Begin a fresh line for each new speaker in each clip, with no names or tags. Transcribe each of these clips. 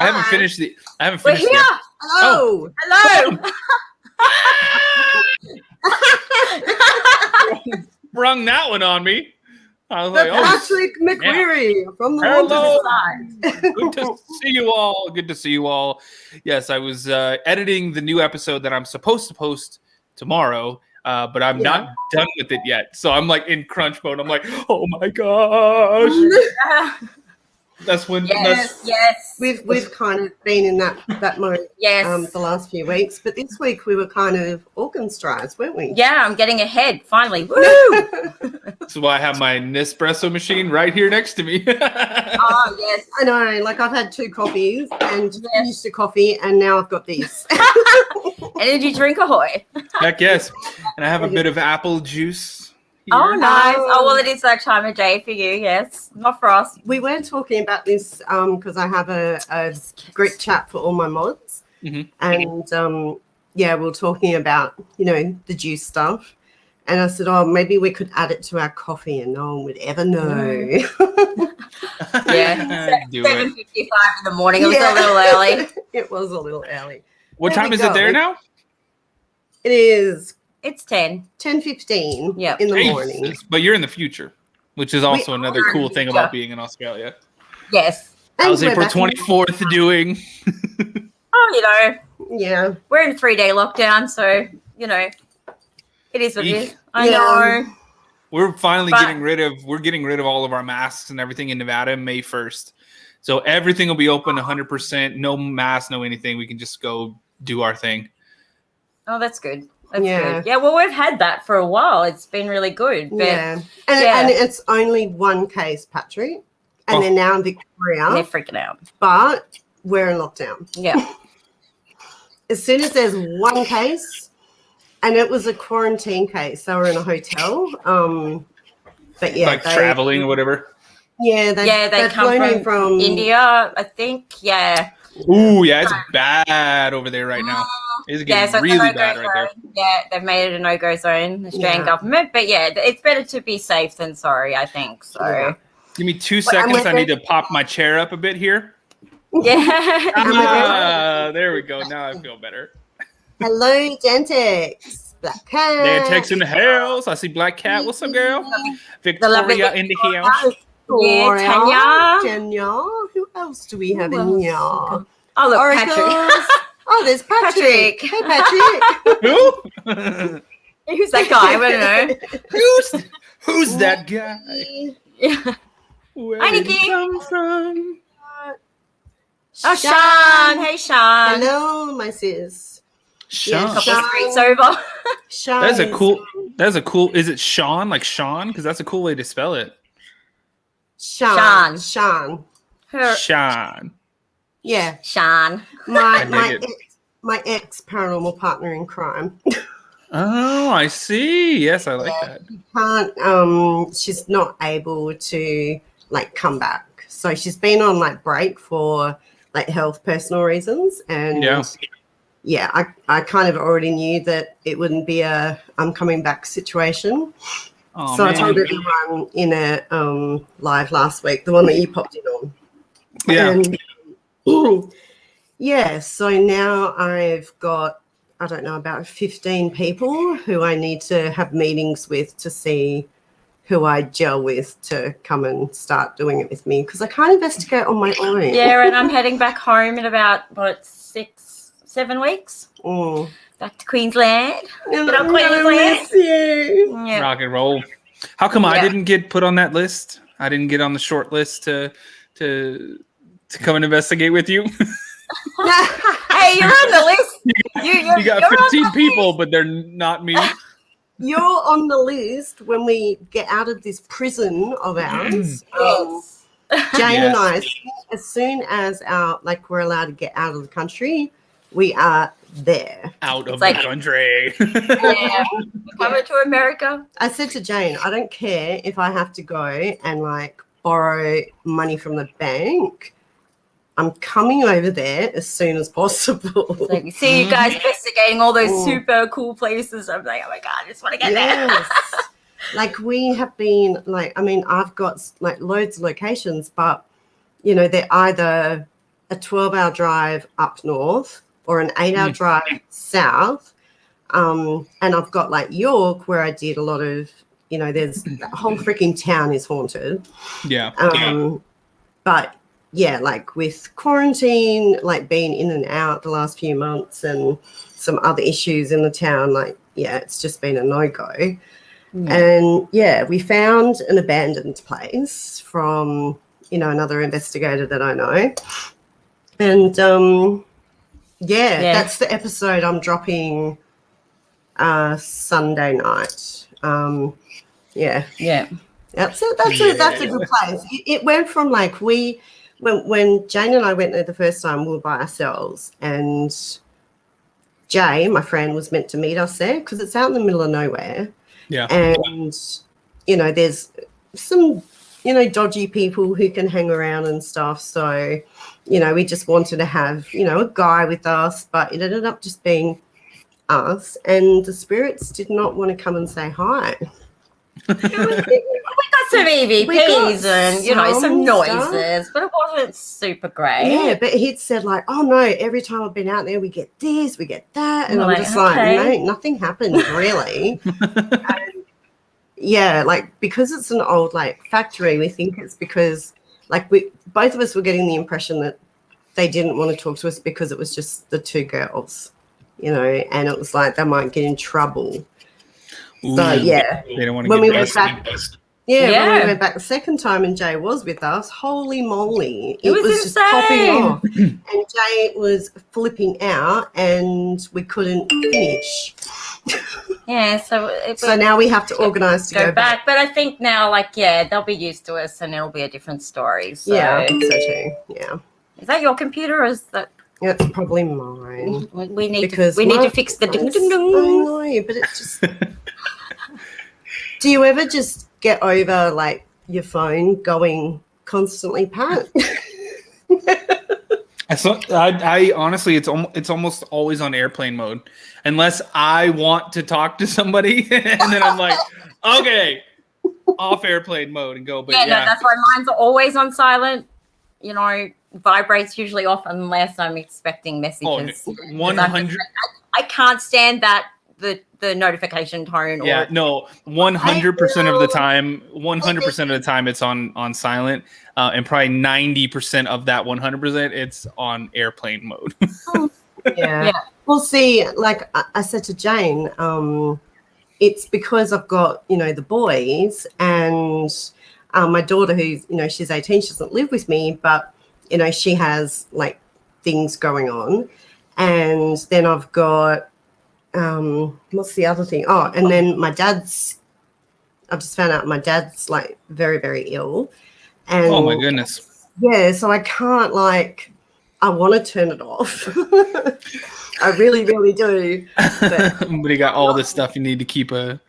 haven't finished the. I haven't
We're
finished.
here.
Hello.
Hello.
Sprung that one on me. I was
The
like,
Patrick McQuarrie from the
hello.
Haunted
Good to see you all. Good to see you all. Yes, I was editing the new episode that I'm supposed to post tomorrow, but I'm not done with it yet. So I'm like in crunch mode. I'm like, oh my gosh. That's when.
Yes.
We've kind of been in that mode the last few weeks, but this week we were kind of organised, weren't we?
Yeah, I'm getting ahead finally. Woo!
This is why I have my Nespresso machine right here next to me.
Oh yes,
I know. Like I've had 2 coffees and finished a coffee, and now I've got this.
Energy drink ahoy!
Heck yes, and I have a bit of apple juice. Here.
Oh nice. Oh well, it is that time of day for you. Yes, not for us.
We were talking about this because I have a group chat for all my mods, and we're talking about the juice stuff, and I said, oh, maybe we could add it to our coffee, and no one would ever know.
Yeah, 7:55 in the morning. It was a little early.
It was a little early.
What time is it there now?
It is.
It's
10:15 in the morning.
But you're in the future, which is also another cool thing about being in Australia.
Yes.
How's April 24th doing?
Oh,
Yeah.
We're in a 3-day lockdown, so, it is what it is. I know.
We're finally getting rid of all of our masks and everything in Nevada May 1st. So everything will be open 100%. No mask, no anything. We can just go do our thing.
Oh, that's good. That's good. Yeah, well, we've had that for a while. It's been really good. But,
and it's only 1 case, Patrick. And they're now in Victoria.
They're freaking out.
But we're in lockdown.
Yeah.
As soon as there's 1 case, and it was a quarantine case, they were in a hotel. But yeah.
Like traveling or whatever.
Yeah,
they come from India, I think. Yeah.
Ooh, yeah, it's bad over there right now. It's getting really bad right there.
Yeah, they've made it a no-go zone, the Australian government. But yeah, it's better to be safe than sorry, I think. So
give me 2 seconds. I need to pop my chair up a bit here.
Yeah.
There we go. Now I feel better.
Hello, Gentex. Black Cat.
Gentex in the house. I see Black Cat. What's up, girl? Victoria in the house.
Yeah,
Tanya. Who else do we have in here?
Oh, look,
Oracles.
Patrick.
Oh, there's Patrick. Hey, Patrick.
Who?
Who's that guy? I don't know.
Who's that guy?
Yeah.
Where
Hi,
did
Nikki.
he come from?
Oh, Sean. Hey, Sean.
Hello, my sis.
Sean.
Couple streets over.
Sean.
That's a cool. Is it Sean? Like Sean? Because that's a cool way to spell it.
Sean.
Sean.
Yeah.
Sean.
My ex paranormal partner in crime.
Oh, I see. Yes, I like that.
She's not able to come back. So she's been on break for health personal reasons. And I kind of already knew that it wouldn't be a I'm coming back situation.
Oh,
so
man.
I told everyone in a live last week, the one that you popped in on.
Yeah.
And, so now I've got, I don't know, about 15 people who I need to have meetings with to see who I gel with to come and start doing it with me because I can't investigate on my own.
Yeah, and I'm heading back home in about, 6-7 weeks? Back to Queensland.
Miss you.
Yeah.
Rock and roll. How come I didn't get put on that list? I didn't get on the short list to come and investigate with you.
Hey, you're on the list.
You got 15 people, but they're not me.
You're on the list when we get out of this prison of ours. Jane and I, as soon as we're allowed to get out of the country, we are there.
Out of the country.
Coming to America.
I said to Jane, I don't care if I have to go and borrow money from the bank. I'm coming over there as soon as possible.
So you see you guys investigating all those super cool places. I'm like, oh my God, I just want to get there.
We have been, I've got loads of locations, but, they're either a 12-hour drive up north or an 8-hour drive south. And I've got like York, where I did a lot of, there's that whole freaking town is haunted.
Yeah.
But yeah, like with quarantine, like being in and out the last few months and some other issues in the town, like, yeah, it's just been a no-go. And yeah, we found an abandoned place from, another investigator that I know. And that's the episode I'm dropping Sunday night. That's a good place. It went from like when Jane and I went there the first time, we were by ourselves, and Jay, my friend, was meant to meet us there because it's out in the middle of nowhere.
Yeah.
And there's some dodgy people who can hang around and stuff. So we just wanted to have a guy with us, but it ended up just being us, and the spirits did not want to come and say hi.
We got some EVPs and some noises, but it wasn't super great.
Yeah, but he'd said like, oh no, every time I've been out there we get this, we get that, and I'm just like, mate, nothing happened really. And yeah, like because it's an old like factory, we think it's because like both of us were getting the impression that they didn't want to talk to us because it was just the two girls, and it was like they might get in trouble.
Ooh,
so yeah,
they don't want to
when
get
we went back. When we went back the second time and Jay was with us, holy moly, it was just popping off, and Jay was flipping out, and we couldn't finish.
Yeah,
so now we have to organise to go back.
But I think now, they'll be used to us, and it'll be a different story. So.
Yeah, I think so too. Yeah.
Is that your computer, or is that?
Yeah, it's probably mine.
We need to fix the ding ding ding.
I know, but it's just. Do you ever just get over like your phone going constantly, Pat?
I honestly, it's almost always on airplane mode, unless I want to talk to somebody, and then I'm like, okay, off airplane mode and go. But
no, that's why mine's always on silent. Vibrates usually off unless I'm expecting messages.
100.
I can't stand that the notification tone.
100% of the time. 100% of the time, it's on silent, and probably 90% of that 100%, it's on airplane mode.
Yeah. Well, see, like I said to Jane, it's because I've got the boys and my daughter, who's she's 18, she doesn't live with me, but she has like things going on, and then I've got what's the other thing? Oh, and then I've just found out my dad's like very, very ill. And
oh my goodness.
Yeah, so I can't I want to turn it off. I really, really do.
But you got all this stuff you need to keep up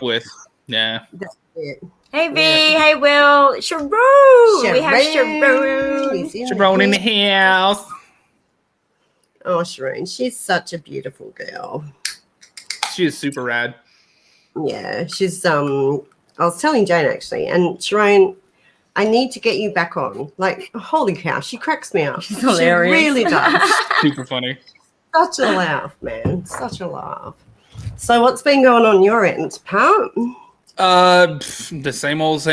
with. Yeah.
That's it.
Hey V, hey Will, Sharon. We have Sharon.
Sharon in the house.
Oh, Sharon, she's such a beautiful girl.
She is super rad.
Yeah, she's I was telling Jane actually, and Sharon, I need to get you back on. Like, holy cow, she cracks me up.
She's hilarious.
She really does.
Super funny.
Such a laugh, man. Such a laugh. So what's been going on your end, Pat?
The same old.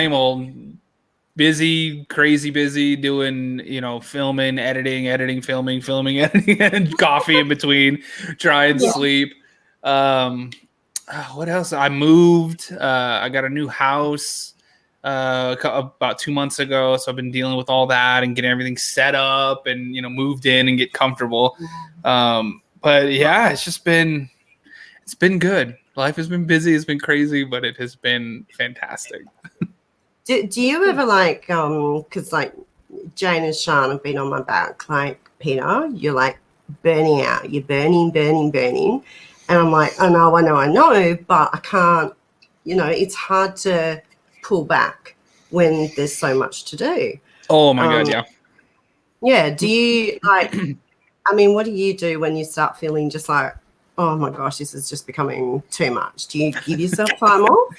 Busy, crazy busy, doing, filming, editing, filming, editing, and coffee in between, try and sleep. What else? I moved. I got a new house about 2 months ago, so I've been dealing with all that and getting everything set up and, moved in and get comfortable. But yeah, it's been good. Life has been busy. It's been crazy, but it has been fantastic.
Do you ever because Jane and Sean have been on my back, like, Peter, you're like burning out, you're burning. And I'm like, I know, but I can't, it's hard to pull back when there's so much to do.
Oh my God, yeah.
Yeah. Do you what do you do when you start feeling just like, oh my gosh, this is just becoming too much? Do you give yourself time off?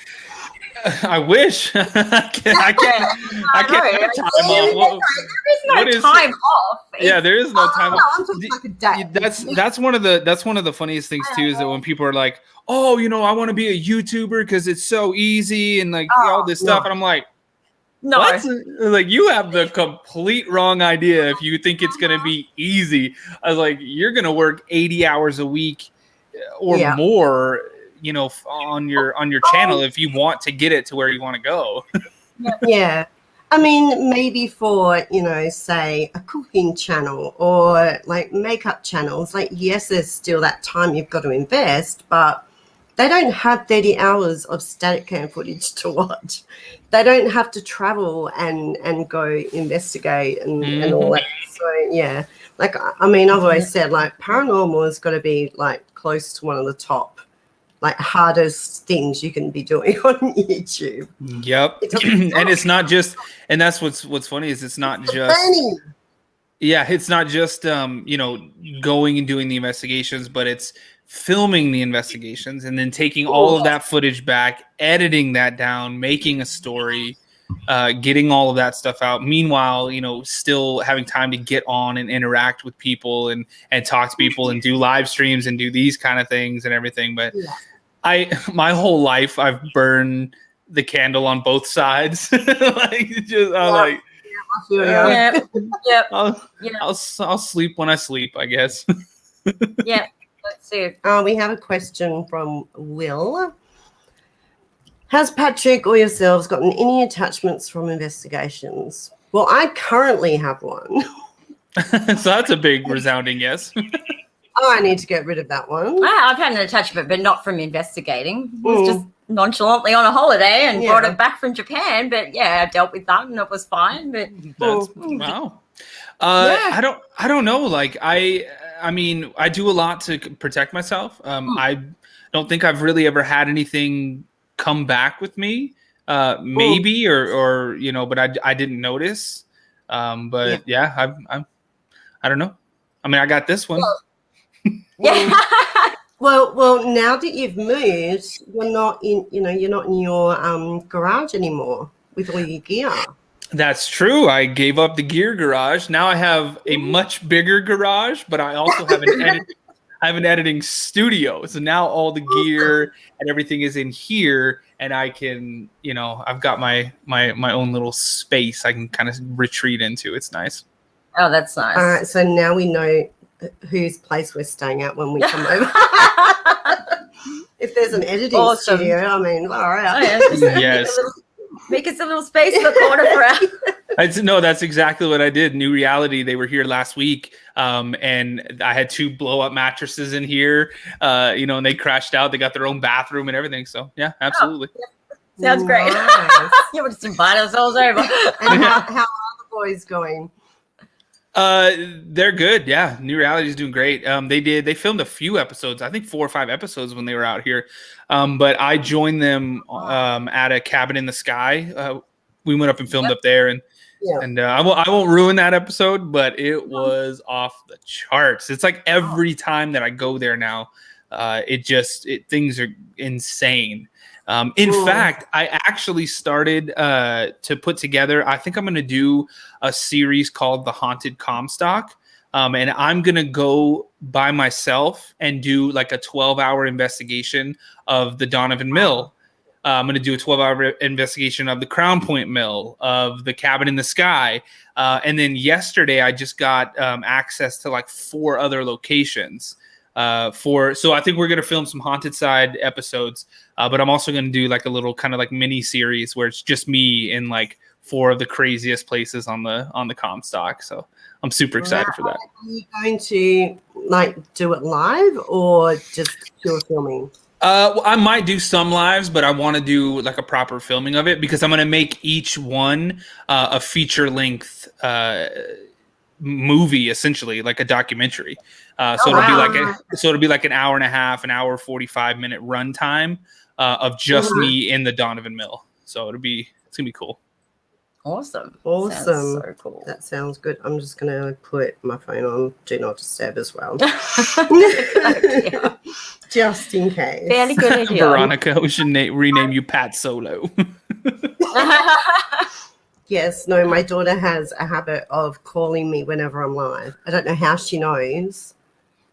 I wish. I can't have time off.
There is no time off.
Yeah, there is no time off.
I'm just like a day.
That's one of the funniest things too, is that when people are like, oh, I want to be a YouTuber because it's so easy and like all this stuff, and I'm like,
no,
what? Like, you have the complete wrong idea if you think it's gonna be easy. I was like, you're gonna work 80 hours a week or more, on your channel if you want to get it to where you want to go.
Yeah. I mean, maybe for, say a cooking channel or like makeup channels, like, yes, there's still that time you've got to invest, but they don't have 30 hours of static cam footage to watch. They don't have to travel and go investigate and all that. So, yeah. Like, I mean, I've always said, like, paranormal has got to be, like, close to one of the top, like, hardest things you can be doing on YouTube.
Yep. And it's not just, and that's what's funny is it's not just, it's not just, going and doing the investigations, but it's filming the investigations and then taking all of that footage back, editing that down, making a story, getting all of that stuff out. Meanwhile, still having time to get on and interact with people and talk to people and do live streams and do these kind of things and everything. But my whole life, I've burned the candle on both sides. I'll sleep when I sleep, I guess.
Yeah. Let's see.
We have a question from Will. Has Patrick or yourselves gotten any attachments from investigations? Well, I currently have one.
So that's a big resounding yes.
I need to get rid of that one.
I've had an attachment, but not from investigating. It was just nonchalantly on a holiday and brought it back from Japan. But I dealt with that and it was fine. But
wow. I don't know. Like, I mean, I do a lot to protect myself. I don't think I've really ever had anything come back with me. Maybe or but I didn't notice. But I don't know. I mean, I got this one.
Well, now that you've moved, you're not in your garage anymore with all your gear.
That's true. I gave up the gear garage. Now I have a much bigger garage, but I also have an editing studio. So now all the gear and everything is in here, and I can, I've got my own little space I can kind of retreat into. It's nice.
Oh, that's nice.
All right, so now we know whose place we're staying at when we come over. If there's an editing studio, I mean, all right.
Yes.
Make us a little space in the corner for us.
No, that's exactly what I did. New Reality, they were here last week, and I had 2 blow-up mattresses in here, and they crashed out. They got their own bathroom and everything. So, yeah, absolutely.
Oh, yeah. Sounds great.
Nice.
You would just invite ourselves over.
And how are the boys going?
They're good. Yeah. New Reality is doing great. They filmed a few episodes, I think 4 or 5 episodes when they were out here. But I joined them, at a cabin in the sky. We went up and filmed up there and I won't ruin that episode, but it was off the charts. It's like every time that I go there now, things are insane. In fact, I actually started to put together, I think I'm going to do a series called The Haunted Comstock. And I'm going to go by myself and do like a 12-hour investigation of the Donovan Mill. I'm going to do a 12-hour investigation of the Crown Point Mill, of the Cabin in the Sky. And then yesterday, I just got access to like 4 other locations. So I think we're going to film some Haunted Side episodes, but I'm also going to do like a little kind of like mini series where it's just me in like 4 of the craziest places on the Comstock. So I'm super excited for that.
Are you going to like do it live or just pure filming?
I might do some lives, but I want to do like a proper filming of it because I'm going to make each one a feature length movie, essentially like a documentary. So it'll be like an hour and a half, an hour 45-minute runtime of just me in the Donovan Mill. So it's gonna be cool.
Awesome.
Awesome.
Sounds so cool.
That sounds good. I'm just going to put my phone on Do Not Disturb as well. Just in case.
Fairly good idea.
Veronica, we should rename you Pat Solo.
Yes, no, my daughter has a habit of calling me whenever I'm live. I don't know how she knows.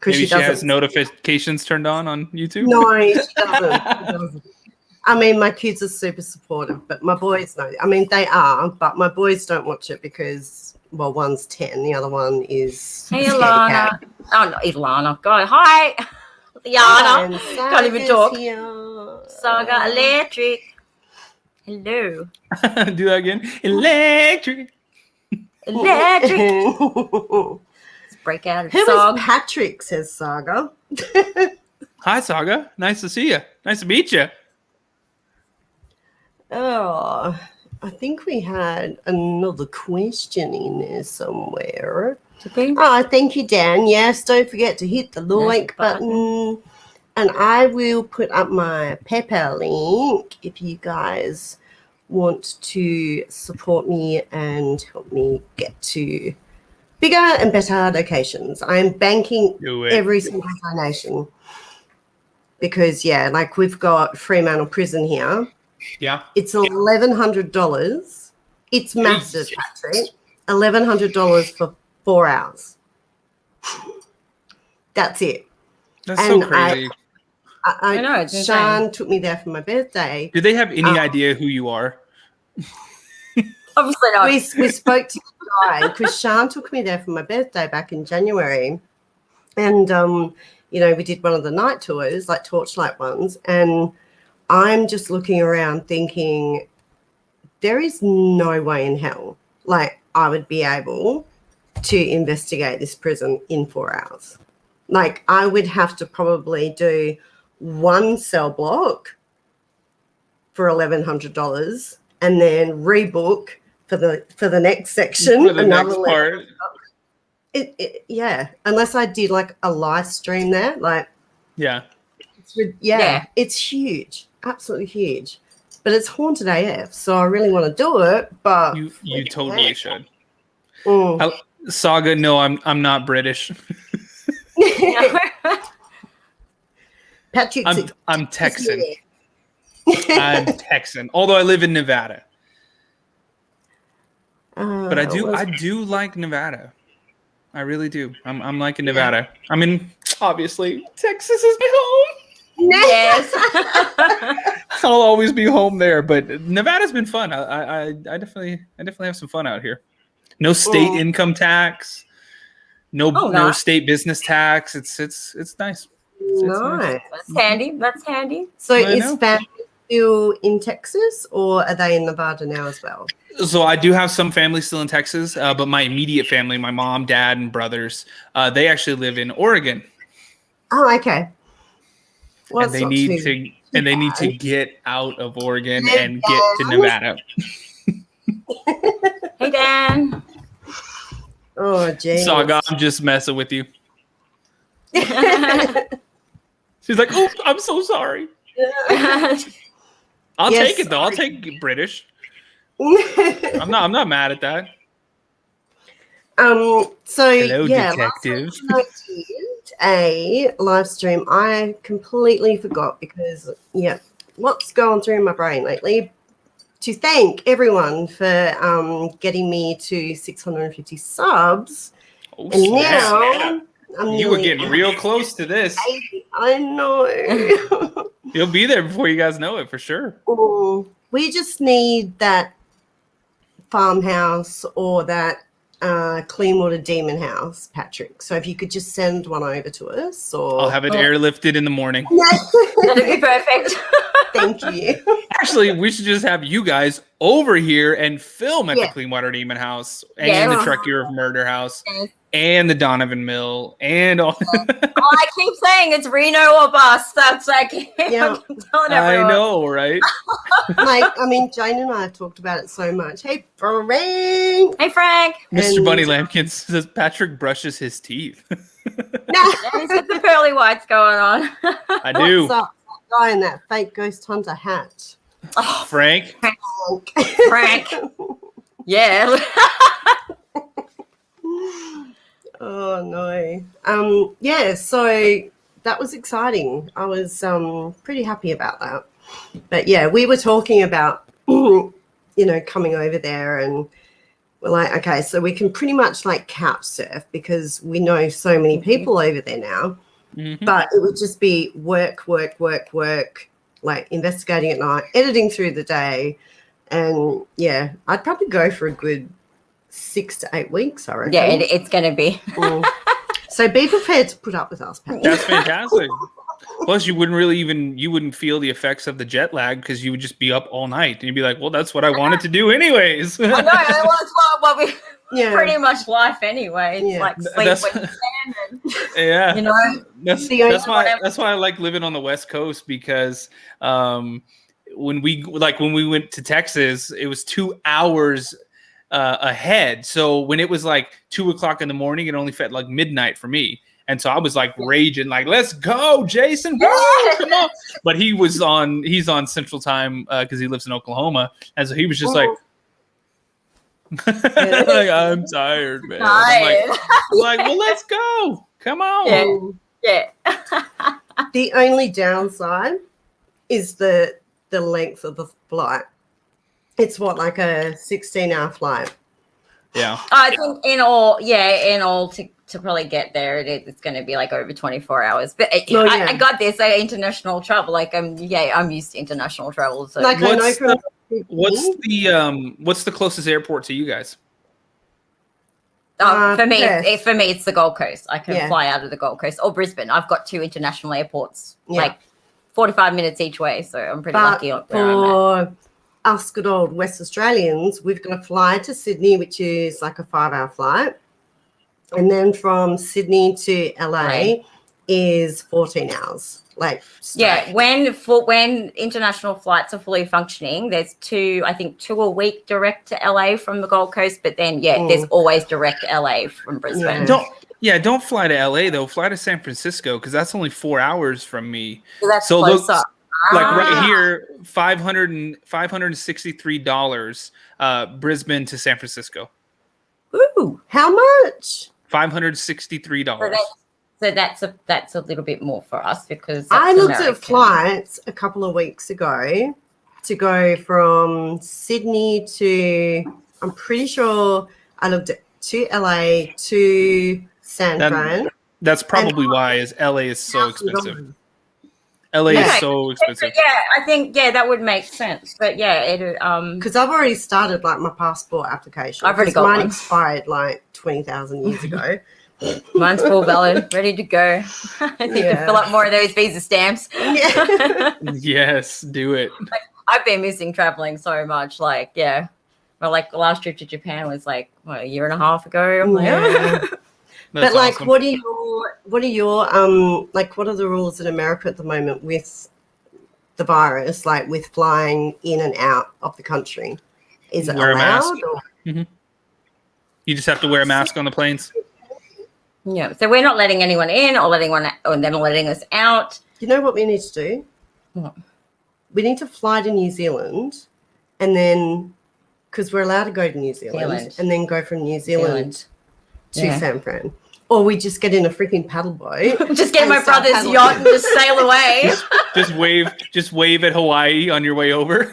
Maybe she has notifications turned on YouTube?
No, she doesn't. I mean, my kids are super supportive, but my boys know. I mean, they are, but my boys don't watch it because, well, one's 10, the other one is.
Hey, Ilana. Oh, no, Ilana. God, hi. Liana. Can't even talk. Saga Electric. Hello.
Do that again. Electric.
Electric. Let's break out of
Who
song.
is Patrick, says Saga.
Hi, Saga. Nice to see you. Nice to meet you.
Oh, I think we had another question in there somewhere. Oh, thank you, Dan. Yes, don't forget to hit the like button. And I will put up my PayPal link if you guys want to support me and help me get to bigger and better locations. I'm banking every single donation because, yeah, like we've got Fremantle Prison here.
Yeah.
It's $1,100. It's massive, Patrick. $1,100 for 4 hours. That's it.
That's so crazy.
I know. It's Sean took me there for my birthday.
Do they have any idea who you are?
Obviously not.
We spoke to the guy because Sean took me there for my birthday back in January. And, you know, we did one of the night tours, like torchlight ones. And I'm just looking around thinking there is no way in hell, like, I would be able to investigate this prison in 4 hours. Like, I would have to probably do one cell block for $1,100 and then rebook for the next section.
For the next part.
Yeah, unless I did like a live stream there, like.
Yeah.
It's huge, absolutely huge, but it's haunted AF. So I really want to do it, but
you totally should. Saga, no, I'm not British.
Patrick,
I'm Texan. I'm Texan, although I live in Nevada. But I do like Nevada. I really do. I'm liking Nevada. I mean, obviously, Texas is my home.
Yes.
I'll always be home there, but Nevada's been fun. I definitely have some fun out here. No state income tax, no state business tax. It's nice. It's
nice.
That's handy. That's handy.
So is family still in Texas, or are they in Nevada now as well?
So I do have some family still in Texas, but my immediate family, my mom, dad, and brothers, they actually live in Oregon.
Oh, okay. Well,
and they need to get out of Oregon and get to Nevada.
Hey, Dan.
Oh, James.
Saga, I'm just messing with you. She's like, "Oh, I'm so sorry." I'll take it though. I'll take British. I'm not mad at that.
So
hello, detective.
I did a live stream. I completely forgot because what's going through my brain lately? To thank everyone for getting me to 650 subs.
Oh,
and now
you were getting real close to this.
I know.
You'll be there before you guys know it for sure.
We just need that farmhouse or that clean water demon house, Patrick. So if you could just send one over to us, or
I'll have it airlifted in the morning.
That'd be perfect.
Thank you.
Actually, we should just have you guys over here and film at the Clean Water Demon House and the Truck of Murder House and the Donovan Mill and all.
I keep saying it's Reno or bust. That's like
I know, right?
Like, I mean, Jane and I have talked about it so much. Hey, Frank.
Hey, Frank.
Mr. Bunny Lampkin says Patrick brushes his teeth.
He's got the pearly whites going on.
I do.
What's up, that guy in that fake ghost hunter hat?
Oh, Frank.
Frank. Yeah.
Oh no. Yeah, so that was exciting. I was pretty happy about that. But yeah, we were talking about coming over there, and we're like, okay, so we can pretty much like couch surf because we know so many people over there now.
Mm-hmm.
But it would just be work, like investigating at night, editing through the day. And yeah, I'd probably go for a good 6 to 8 weeks, I reckon.
Yeah, it's going to be.
So be prepared to put up with us, Pat.
That's fantastic. Plus, you wouldn't feel the effects of the jet lag because you would just be up all night and you'd be like, well, that's what I wanted to do anyways.
I know, that's what we pretty much life anyway. It's like sleep when you can. And,
yeah.
You know,
that's why I like living on the West Coast because when we went to Texas, it was 2 hours ahead. So when it was like 2:00 in the morning, it only felt like midnight for me. And so I was like raging, like, let's go, Jason. Woo, come on. But he's on Central Time because he lives in Oklahoma. And so he was just like, I'm tired, man. I'm like, well, let's go. Come on.
Yeah.
The only downside is the length of the flight. It's like a 16-hour flight.
Yeah.
I think in all to probably get there, it's going to be like over 24 hours. But I got this international travel. Like I'm used to international travel. So
like
what's the closest airport to you guys?
For me, it's the Gold Coast. I can fly out of the Gold Coast or Brisbane. I've got 2 international airports, like 45 minutes each way. So I'm pretty lucky where I'm at.
Us good old West Australians, we've got to fly to Sydney, which is like a 5-hour flight. And then from Sydney to LA is 14 hours. Like straight.
When international flights are fully functioning, there's 2 a week direct to LA from the Gold Coast, but then there's always direct LA from Brisbane.
Don't fly to LA though. Fly to San Francisco because that's only 4 hours from me.
So that's closer.
Like right here, $563 Brisbane to San Francisco.
Ooh, how much?
$563.
So that's a little bit more for us because
I looked at flights a couple of weeks ago to go from Sydney to, I'm pretty sure I looked at to LA to San Fran.
That's probably why LA is so expensive. LA is so expensive.
Yeah, I think that would make sense. But
because I've already started like my passport application.
I've already got
mine
one.
Expired like 20,000 years ago.
Mine's full valid, ready to go. I need to fill up more of those visa stamps.
Yeah.
Yes, do it.
I've been missing traveling so much. Well, like the last trip to Japan was like a year and a half ago. I'm like,
but like, awesome. What are your like, what are the rules in America at the moment with the virus, like with flying in and out of the country? Is it allowed?
Mm-hmm. You just have to wear a mask on the planes.
Yeah, so we're not letting anyone in or they're not letting us out.
You know what we need to do?
What?
We need to fly to New Zealand and then, because we're allowed to go to New Zealand. And then go from New Zealand to San Fran. Or we just get in a freaking paddle boat.
Just get my brother's yacht and just sail away.
just wave at Hawaii on your way over.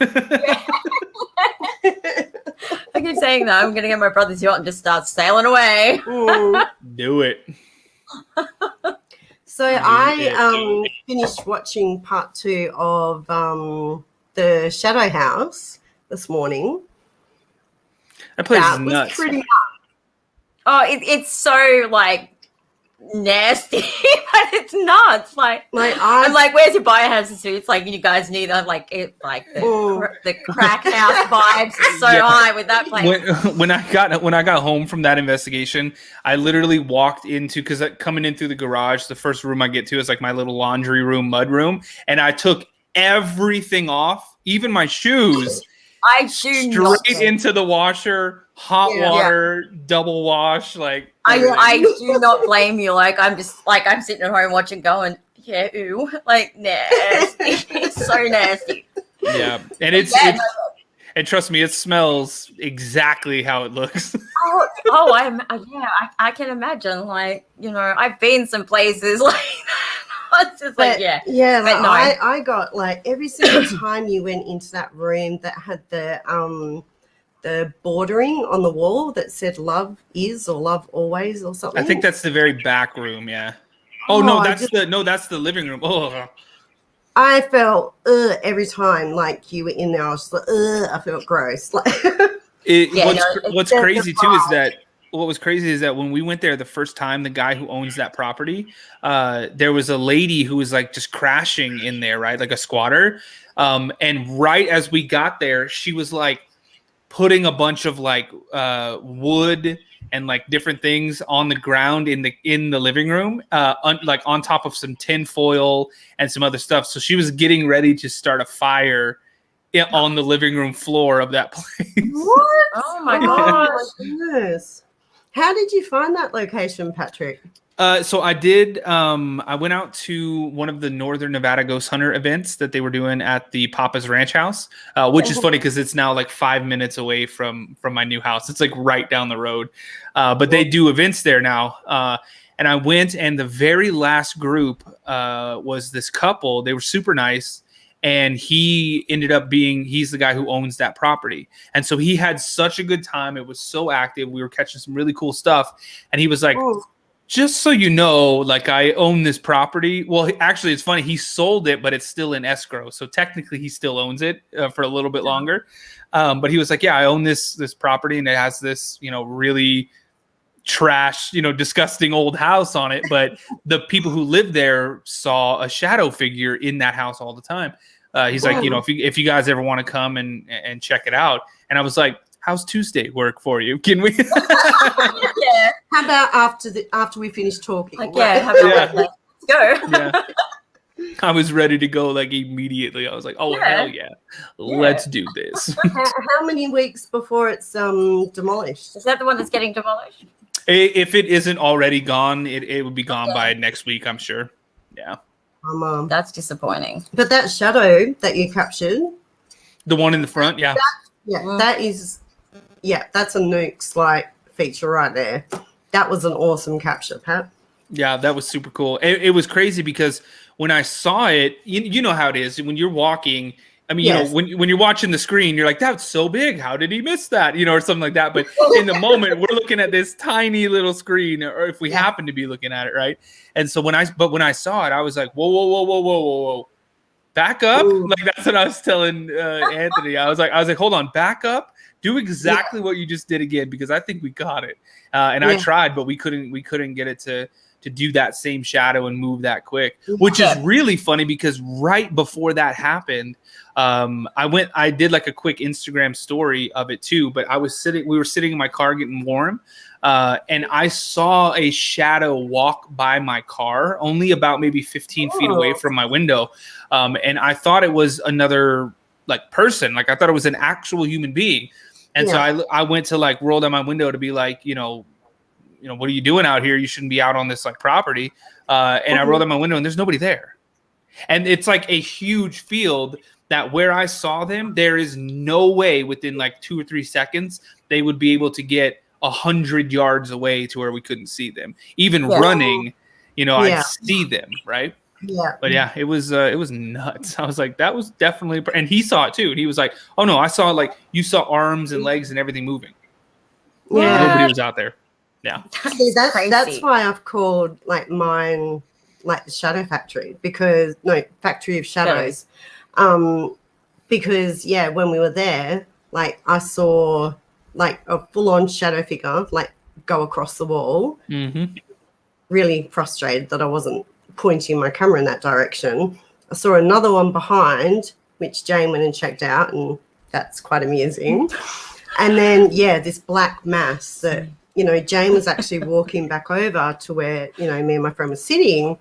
I keep saying that. I'm going to get my brother's yacht and just start sailing away.
Do it.
So I finished watching part 2 of the Shadow House this morning.
That place is nuts.
Pretty
Oh, it's so like nasty, but it's nuts. I'm like, where's your biohazard suits? Like, you guys need the crack house vibes are so high with that place.
When I got home from that investigation, I literally walked into, because coming in through the garage, the first room I get to is like my little laundry room, mud room, and I took everything off, even my shoes.
I do
straight into the washer, hot water, double wash. Like
I do not blame you. Like I'm sitting at home watching, going, ooh, like nasty. It's so nasty.
Yeah, and And trust me, it smells exactly how it looks.
I can imagine. Like, you know, I've been some places like it's just like,
like,
no.
I got like every single time you went into that room that had the bordering on the wall that said "love is" or "love always" or something.
I think that's the very back room. Yeah. Oh no, that's the living room. Oh.
I felt every time like you were in there. I was like, I felt gross. Like,
what's crazy too is that what was crazy is that when we went there the first time, the guy who owns that property, there was a lady who was like just crashing in there, right, like a squatter. And right as we got there, she was like putting a bunch of like wood and like different things on the ground in the living room, like on top of some tin foil and some other stuff. So she was getting ready to start a fire on the living room floor of that place.
What?
Oh my gosh.
Goodness. How did you find that location, Patrick?
So I did. I went out to one of the Northern Nevada Ghost Hunter events that they were doing at the Papa's Ranch House, which is funny because it's now like 5 minutes away from my new house. It's like right down the road, but they do events there now. And I went, and the very last group was this couple. They were super nice. And he ended up he's the guy who owns that property. And so he had such a good time. It was so active. We were catching some really cool stuff. And he was like, just so you know, like, I own this property. Well, actually, it's funny. He sold it, but it's still in escrow. So technically, he still owns it for a little bit longer. But he was like, yeah, I own this property, and it has this, you know, really trash, you know, disgusting old house on it. But the people who live there saw a shadow figure in that house all the time. He's like, you know, if you guys ever want to come and check it out. And I was like, how's Tuesday work for you? Can we?
Yeah. How about after we finish talking?
Like, let's go.
Yeah. I was ready to go like immediately. I was like, oh, hell yeah. Let's do this.
How many weeks before it's demolished?
Is that the one that's getting demolished?
If it isn't already gone, it would be gone by next week, I'm sure. Yeah.
That's disappointing.
But that shadow that you captured,
the one in the front,
that's a Nukes like feature right there. That was an awesome capture, Pat.
Yeah, that was super cool. It was crazy because when I saw it, you know how it is when you're walking. I mean, you know, when you're watching the screen, you're like, that's so big. How did he miss that? You know, or something like that. But in the moment, we're looking at this tiny little screen, or if we happen to be looking at it, right? And so when I saw it, I was like, whoa, back up. Ooh. Like, that's what I was telling Anthony. I was like, hold on, back up. Do exactly what you just did again, because I think we got it. And I tried, but we couldn't get it to do that same shadow and move that quick, which is really funny because right before that happened, I did like a quick Instagram story of it too, but we were sitting in my car getting warm, and I saw a shadow walk by my car only about maybe 15 feet away from my window. And I thought it was another like person, like I thought it was an actual human being. And so I went to like roll down my window to be like, you know, what are you doing out here? You shouldn't be out on this like property. And I rolled down my window and there's nobody there. And it's like a huge field that where I saw them, there is no way within like 2 or 3 seconds, they would be able to get 100 yards away to where we couldn't see them. Even running, you know, I'd see them. Right. Yeah. But yeah, it was nuts. I was like, that was definitely, and he saw it too. And he was like, oh no, I saw like, you saw arms and legs and everything moving. Yeah. Nobody was out there. Yeah.
See, that's why I've called like mine like the Shadow Factory, because Factory of Shadows. Because when we were there, like I saw like a full-on shadow figure like go across the wall. Mm-hmm. Really frustrated that I wasn't pointing my camera in that direction. I saw another one behind, which Jane went and checked out, and that's quite amusing. And then this black mass that, you know, Jane was actually walking back over to where, you know, me and my friend were sitting,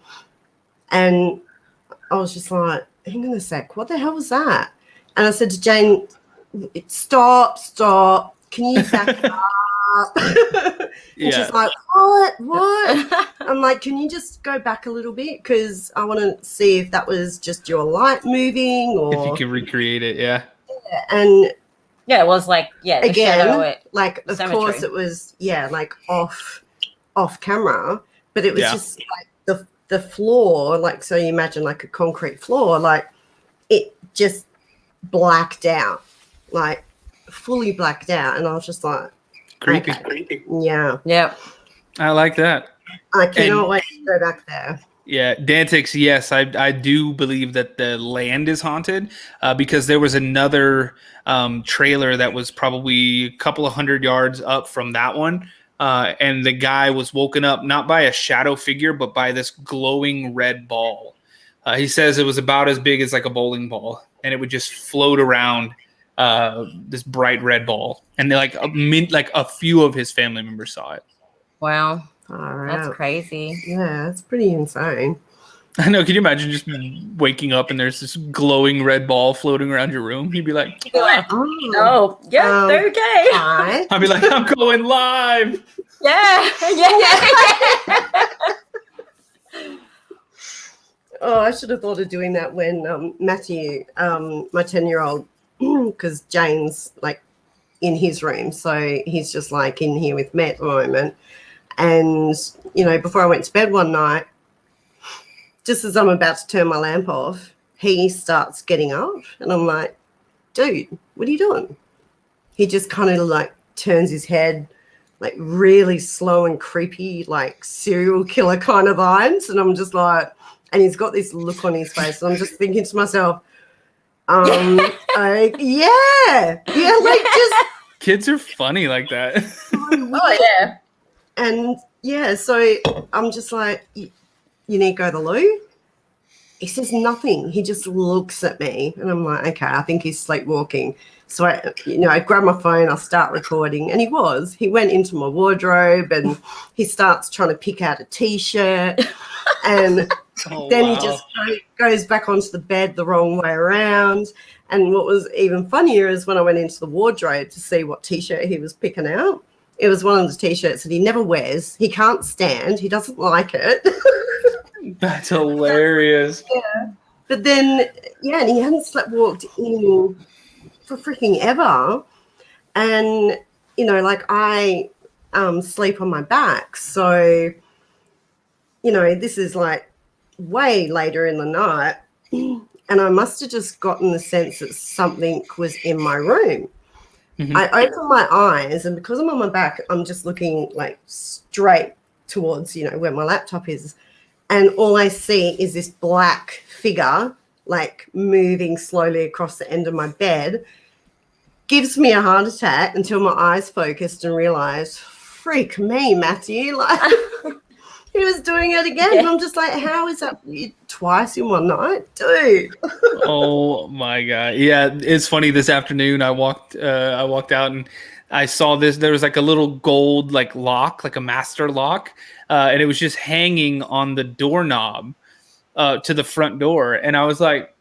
and I was just like, hang on a sec, what the hell was that? And I said to Jane, stop, can you back up? And she's like, what? I'm like, can you just go back a little bit? Because I want to see if that was just your light moving, or
if you can recreate it. Yeah.
And
Yeah, it was like the
again,
shadow at
like of
cemetery.
course it was like off camera, but it was just like the floor, like, so you imagine like a concrete floor, like it just blacked out, like fully blacked out, and I was just like,
creepy.
okay. Yeah.
I like that.
I cannot wait to go back there.
Yeah, Dantix, yes, I do believe that the land is haunted because there was another trailer that was probably a couple of 100 yards up from that one. And the guy was woken up not by a shadow figure, but by this glowing red ball. He says it was about as big as like a bowling ball, and it would just float around this bright red ball. And like a few of his family members saw it.
Wow.
Right.
That's crazy.
Yeah, that's pretty insane.
I know. Can you imagine just waking up and there's this glowing red ball floating around your room? You'd be like,
oh, yeah, okay.
I'd be like, I'm going live.
Yeah.
Oh, I should have thought of doing that when Matthew, my 10-year-old, because Jane's like in his room, so he's just like in here with me at the moment. And, you know, before I went to bed one night, just as I'm about to turn my lamp off, he starts getting up. And I'm like, dude, what are you doing? He just kind of like turns his head, like really slow and creepy, like serial killer kind of vibes. And I'm just like, and he's got this look on his face. And I'm just thinking to myself, like, like just.
Kids are funny like that.
Oh, yeah.
And yeah, so I'm just like, you need to go to the loo? He says nothing. He just looks at me, and I'm like, okay, I think he's sleepwalking. So I grab my phone, I'll start recording, and he went into my wardrobe, and he starts trying to pick out a t-shirt, and then he just goes back onto the bed the wrong way around. And what was even funnier is when I went into the wardrobe to see what t-shirt he was picking out. It was one of the t-shirts that he never wears. He can't stand. He doesn't like it.
That's hilarious.
Yeah. But then, and he hadn't sleepwalked in for freaking ever. And, you know, like I sleep on my back. So, you know, this is like way later in the night. And I must have just gotten the sense that something was in my room. Mm-hmm. I open my eyes, and because I'm on my back, I'm just looking like straight towards, you know, where my laptop is. And all I see is this black figure, like moving slowly across the end of my bed. Gives me a heart attack until my eyes focused and realized, freak me, Matthew. Like, he was doing it again. Yeah. And I'm just like, how is that twice in one night? Dude.
Oh my God. Yeah, it's funny. This afternoon I walked out and I saw this. There was like a little gold like lock, like a master lock. And it was just hanging on the doorknob to the front door. And I was like,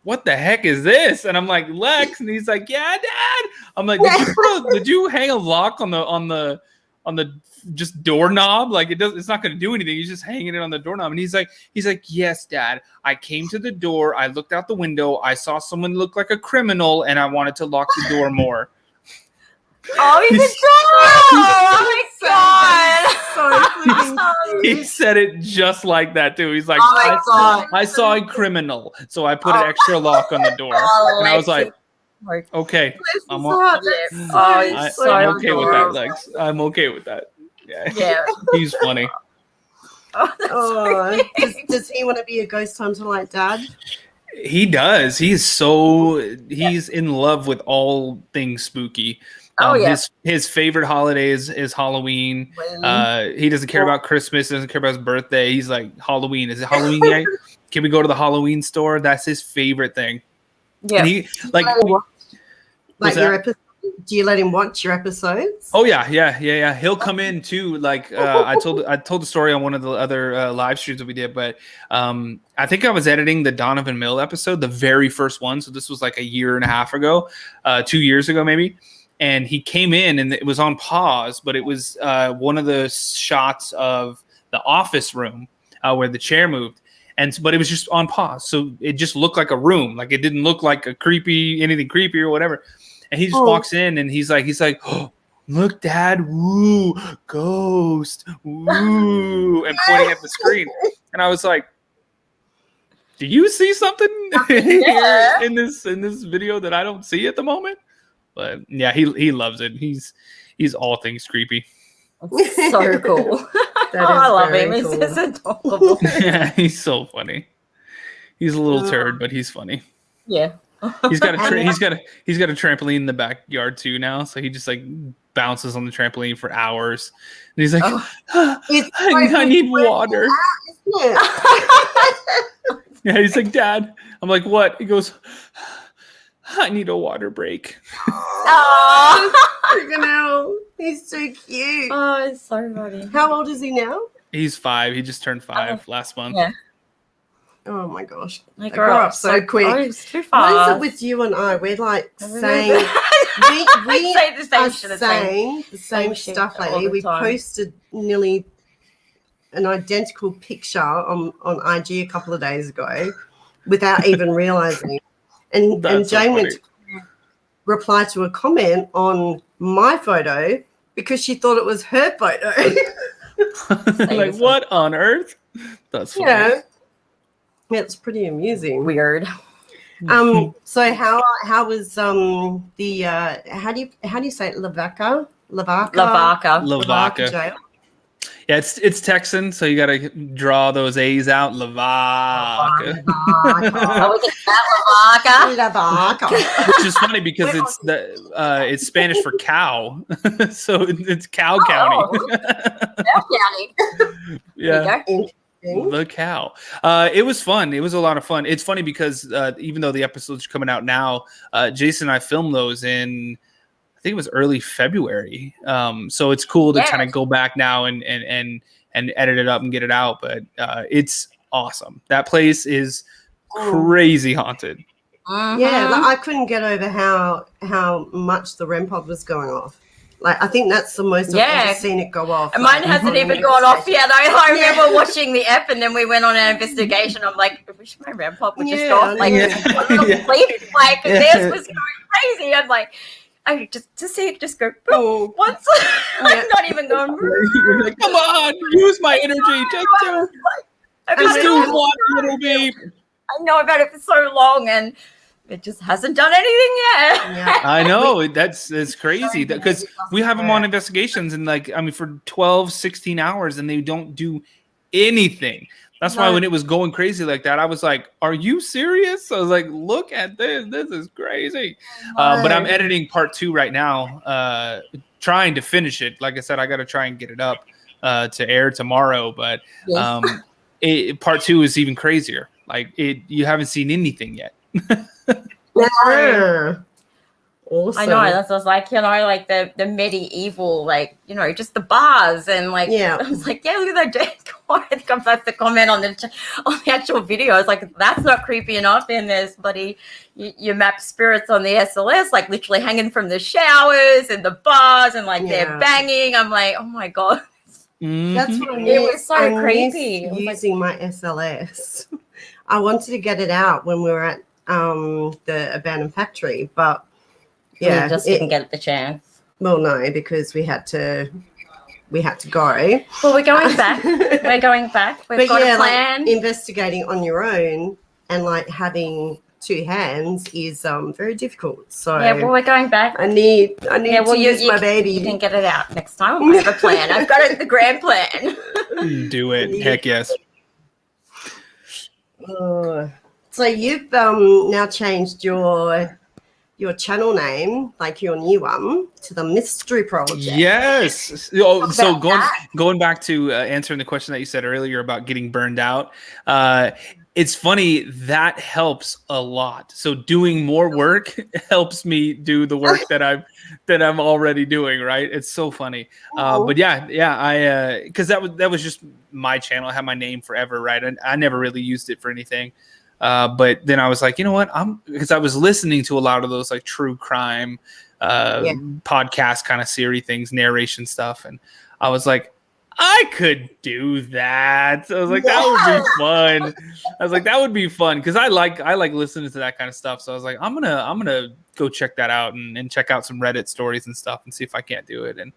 what the heck is this? And I'm like, Lex. And he's like, yeah, Dad. I'm like, did you hang a lock on the just doorknob? Like it's not going to do anything. He's just hanging it on the doorknob. And he's like, yes, Dad. I came to the door. I looked out the window. I saw someone look like a criminal, and I wanted to lock the door more.
Oh, he's a troll! Oh my God!
He said it just like that too. He's like, I saw a criminal, so I put an extra lock on the door, and I was like, okay, I'm okay with that, Lex. I'm okay with that. Yeah. He's funny.
Does he want to be a ghost hunter like Dad?
He does. He's in love with all things spooky. His favorite holiday is Halloween. He doesn't care about Christmas, doesn't care about his birthday. He's like, Halloween. Is it Halloween yet? Can we go to the Halloween store? That's his favorite thing. Yeah. And he your episode.
Do you let him watch your episodes?
Oh yeah. He'll come in too. Like I told the story on one of the other live streams that we did, but I think I was editing the Donovan Mill episode, the very first one. So this was like a year and a half ago, 2 years ago maybe. And he came in and it was on pause, but it was one of the shots of the office room where the chair moved. But it was just on pause. So it just looked like a room. Like it didn't look like anything creepy or whatever. and he just walks in and he's like, oh, look, Dad, woo, ghost, woo, and pointing at the screen. And I was like, do you see something here in this video that I don't see at the moment? But yeah, he loves it. He's all things creepy.
So cool. I love him. Cool. He's adorable.
Yeah, he's so funny. He's a little turd, but he's funny.
Yeah.
He's got a trampoline in the backyard too now, so he just like bounces on the trampoline for hours. And he's like, I need water. Yeah, he's like, Dad. I'm like, what? He goes, I need a water break.
Oh, he's so cute.
Oh, it's so funny.
How old is he now?
He's 5. He just turned 5 last month.
Yeah.
Oh my gosh.
I grew up
so quick.
It's too fast.
What is it with you and I? We're like saying we
say the same
are
shit,
saying the same stuff lately. We posted nearly an identical picture on IG a couple of days ago without even realizing. And Jane went to reply to a comment on my photo because she thought it was her photo.
Like, what on earth? That's funny.
Yeah. It's pretty amusing.
Weird.
So how was the how do you say it? Lavaca jail?
Yeah, it's Texan, so you gotta draw those A's out. Lavaca.
Lavaca.
Which is funny because it's Spanish for cow, so it's Cow County.
Cow County.
Yeah. The cow. It was fun. It was a lot of fun. It's funny because even though the episodes are coming out now, Jason and I filmed those in, I think it was early February. So it's cool to kind of go back now and edit it up and get it out. But it's awesome. That place is crazy haunted.
Yeah, like, I couldn't get over how much the REM pod was going off. Like, I think that's the most I've ever seen it go off.
And mine hasn't even gone off yet. I remember watching the app and then we went on an investigation. I'm like, I wish my REM pod would just go off. Like, theirs was going crazy. I'm like, I just to see it just go boom once. I'm not even going.
You're like, come on, use my energy. Just do one little beep.
I know about it for so long and it just hasn't done anything yet.
Yeah.
I know it's crazy because we have them on investigations and for 12, 16 hours and they don't do anything. That's why when it was going crazy like that, I was like, are you serious? I was like, look at this. This is crazy. But I'm editing part 2 right now, trying to finish it. Like I said, I got to try and get it up to air tomorrow. But part 2 is even crazier. Like you haven't seen anything yet.
Yeah. Awesome.
I know, that's what I was like, like the medieval, like, just the bars and like, I was like, look at that. I think that's the comment on the actual video. I was like, that's not creepy enough. And there's you map spirits on the SLS, like literally hanging from the showers and the bars and like they're banging. I'm like, oh my God.
That's what I mean.
It was so creepy.
Using my SLS. I wanted to get it out when we were at the abandoned factory, but
we just didn't get the chance.
Well, no, because we had to go.
Well, we're going back. We've got a plan.
Like, investigating on your own and like having 2 hands is very difficult. So
we're going back.
I need to use my baby.
You can get it out next time. I have a plan. I've got the grand plan.
Do it. Heck yes.
So you've now changed your channel name, like your new one, to the Mystery Project.
Yes. So going back to answering the question that you said earlier about getting burned out, it's funny that helps a lot. So doing more work helps me do the work that I'm already doing. Right? It's so funny. But I because that was just my channel. I had my name forever. Right? And I never really used it for anything. But then I was like, you know what? Because I was listening to a lot of those like true crime podcast kind of series things, narration stuff, and I was like, I could do that. So I was like, that would be fun. I was like, that would be fun because I like listening to that kind of stuff. So I was like, I'm gonna go check that out and check out some Reddit stories and stuff and see if I can't do it. And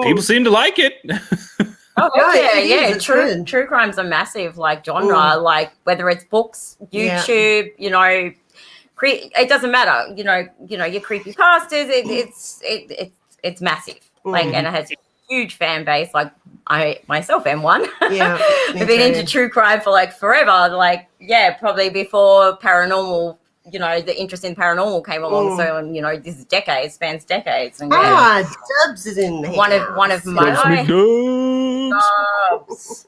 people seem to like it.
Oh yeah. True crime's a massive like genre. Like whether it's books, YouTube, you know, it doesn't matter. You know your creepy pastas. It's massive. Like, and it has a huge fan base. Like I myself am one. Yeah, I've been into true crime for like forever. Like probably before paranormal. You know, the interest in paranormal came along. So, and, you know, this is spans decades. And
Dubs is in there.
One of my Dubs.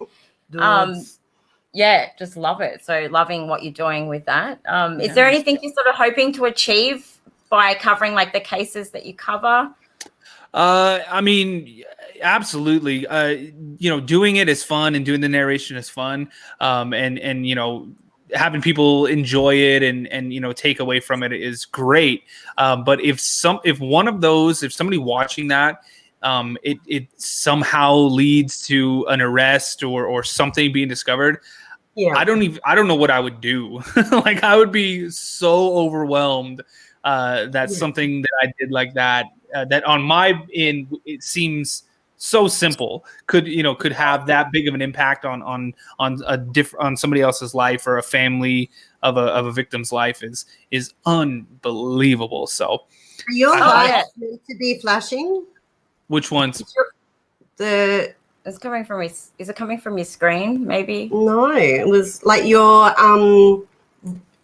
Just love it. So loving what you're doing with that. Is there anything you're sort of hoping to achieve by covering like the cases that you cover?
I mean, absolutely. You know, doing it is fun and doing the narration is fun. And you know, having people enjoy it and you know take away from it is great. But if somebody watching that, it somehow leads to an arrest or something being discovered, I don't know what I would do. Like I would be so overwhelmed. That's something that I did like that. That on my end, it seems so simple, could have that big of an impact on somebody else's life or a family of a victim's life is unbelievable. So
are your lights meant to be flashing?
Which ones?
It's coming from is it coming from your screen? Maybe
no, it was like your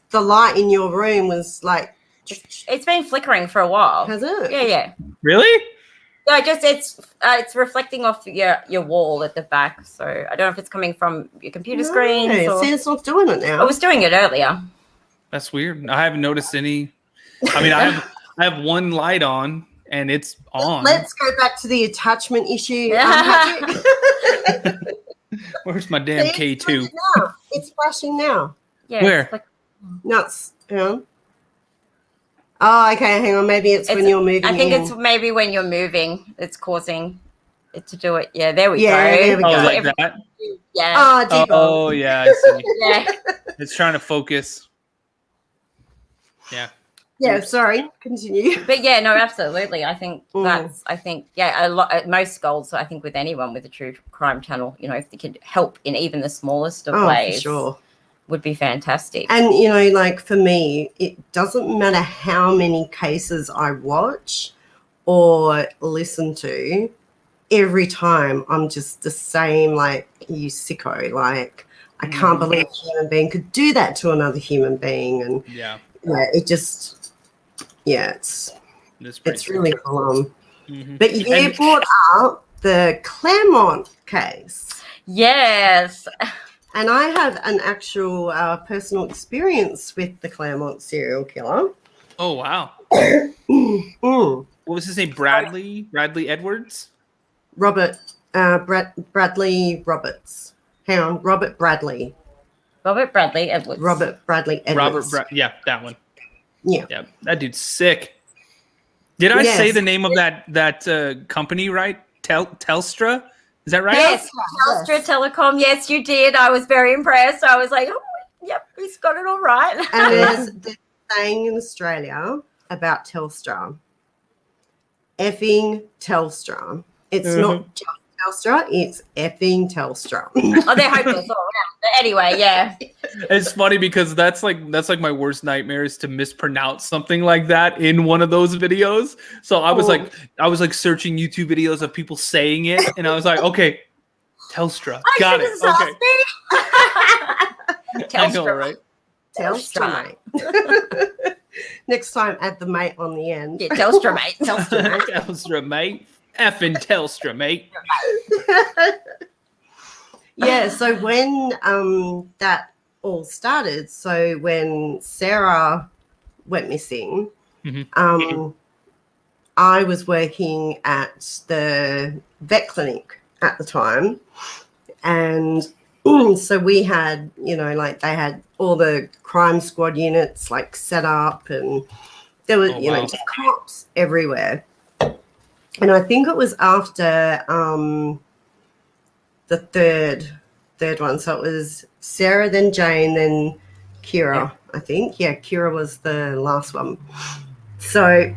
the light in your room was like
it's been flickering for a while.
Has it?
Yeah.
Really?
No, it's reflecting off your wall at the back. So I don't know if it's coming from your computer screen.
It's not doing it now.
I was doing it earlier.
That's weird. I haven't noticed any. I mean, I have one light on and it's on.
Let's go back to the attachment issue.
Where's my damn K2?
It's flashing now.
Yeah.
Where?
Nuts. Yeah. Oh, okay. Hang on. Maybe it's when you're moving.
I think it's maybe when you're moving. It's causing it to do it. Yeah, there we go.
There we go.
Like that?
Yeah.
Oh,
yeah. I see. Yeah. It's trying to focus. Yeah.
Yeah. Sorry. Continue.
But yeah, no, absolutely. I think a lot. Most goals. I think with anyone with a true crime channel, you know, if they could help in even the smallest of ways,
for sure.
Would be fantastic.
And you know, like for me, it doesn't matter how many cases I watch or listen to, every time I'm just the same, like, you sicko, like I can't believe a human being could do that to another human being. And it just it's really full on. But you brought up the Claremont case.
Yes.
And I have an actual personal experience with the Claremont serial killer.
Oh, wow. What was his name? Bradley Edwards?
Bradley Roberts. Hang on, Robert Bradley Edwards. That one.
Yeah, that dude's sick. Did I say the name of that company right? Telstra? Is that right?
Yes, Telstra Telecom. Yes, you did. I was very impressed. I was like, oh, yep, he's got it all right.
And there's the saying in Australia about Telstra. Effing Telstra. It's not just Telstra, it's effing Telstra.
Oh, they're hopeless all around. But anyway, yeah.
It's funny because that's like my worst nightmare is to mispronounce something like that in one of those videos. So I was like searching YouTube videos of people saying it, and I was like, okay, Telstra. Got it. Okay.
Telstra,
I know, right?
Telstra, mate. Next time, add the mate on the end.
Yeah, Telstra, mate.
Telstra, mate. Effing Telstra, mate.
Yeah, so when that all started, so when Sarah went missing, I was working at the vet clinic at the time, and so we had, you know, like they had all the crime squad units like set up, and there was know, just cops everywhere. And I think it was after the third one. So it was Sarah, then Jane, then Kira, I think. Yeah, Kira was the last one. So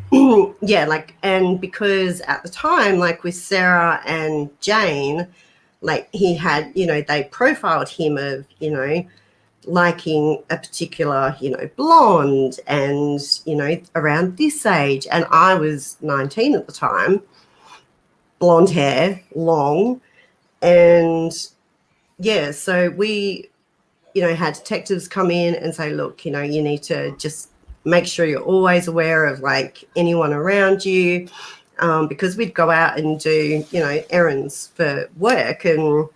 yeah, like, and because at the time, like with Sarah and Jane, like he had, you know, they profiled him of, you know, liking a particular, you know, blonde and, you know, around this age. And I was 19 at the time, blonde hair, long. And yeah, so we, you know, had detectives come in and say, look, you know, you need to just make sure you're always aware of like anyone around you, because we'd go out and do, you know, errands for work. And,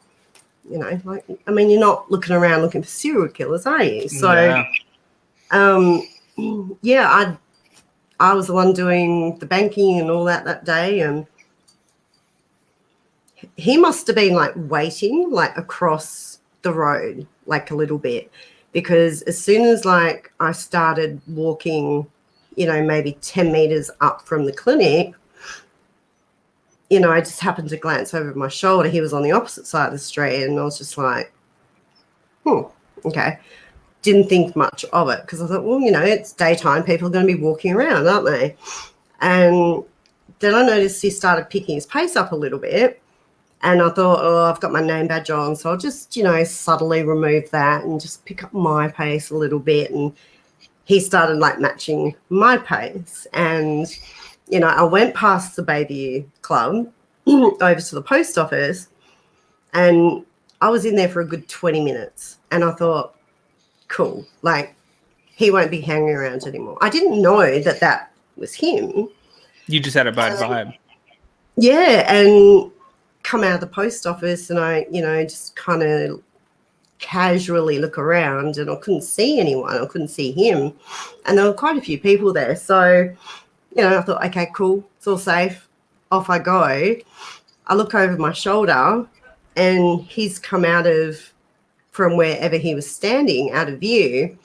you know, like, I mean, you're not looking around looking for serial killers, are you? So, yeah, I was the one doing the banking and all that day. And he must have been like waiting like across the road, like a little bit, because as soon as like I started walking, you know, maybe 10 meters up from the clinic, you know, I just happened to glance over my shoulder. He was on the opposite side of the street, and I was just like, okay. Didn't think much of it because I thought, well, you know, it's daytime. People are going to be walking around, aren't they? And then I noticed he started picking his pace up a little bit. And I thought, oh, I've got my name badge on, so I'll just, you know, subtly remove that and just pick up my pace a little bit. And he started like matching my pace. And, you know, I went past the Bayview Club over to the post office, and I was in there for a good 20 minutes. And I thought, cool, like he won't be hanging around anymore. I didn't know that that was him.
You just had a bad vibe.
Yeah, and come out of the post office, and I, you know, just kind of casually look around, and I couldn't see anyone. I couldn't see him, and there were quite a few people there. So, you know, I thought, okay, cool, it's all safe. Off I go. I look over my shoulder, and he's come out of from wherever he was standing, out of view,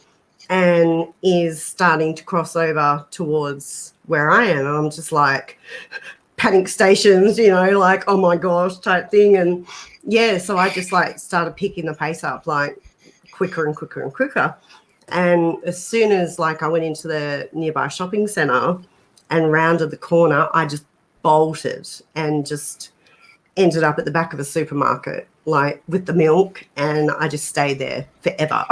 and is starting to cross over towards where I am. And I'm just like, panic stations, you know, like, oh my gosh, type thing. And yeah, so I just like started picking the pace up like quicker and quicker and quicker. And as soon as like I went into the nearby shopping center and rounded the corner, I just bolted and just ended up at the back of a supermarket, like with the milk, and I just stayed there forever.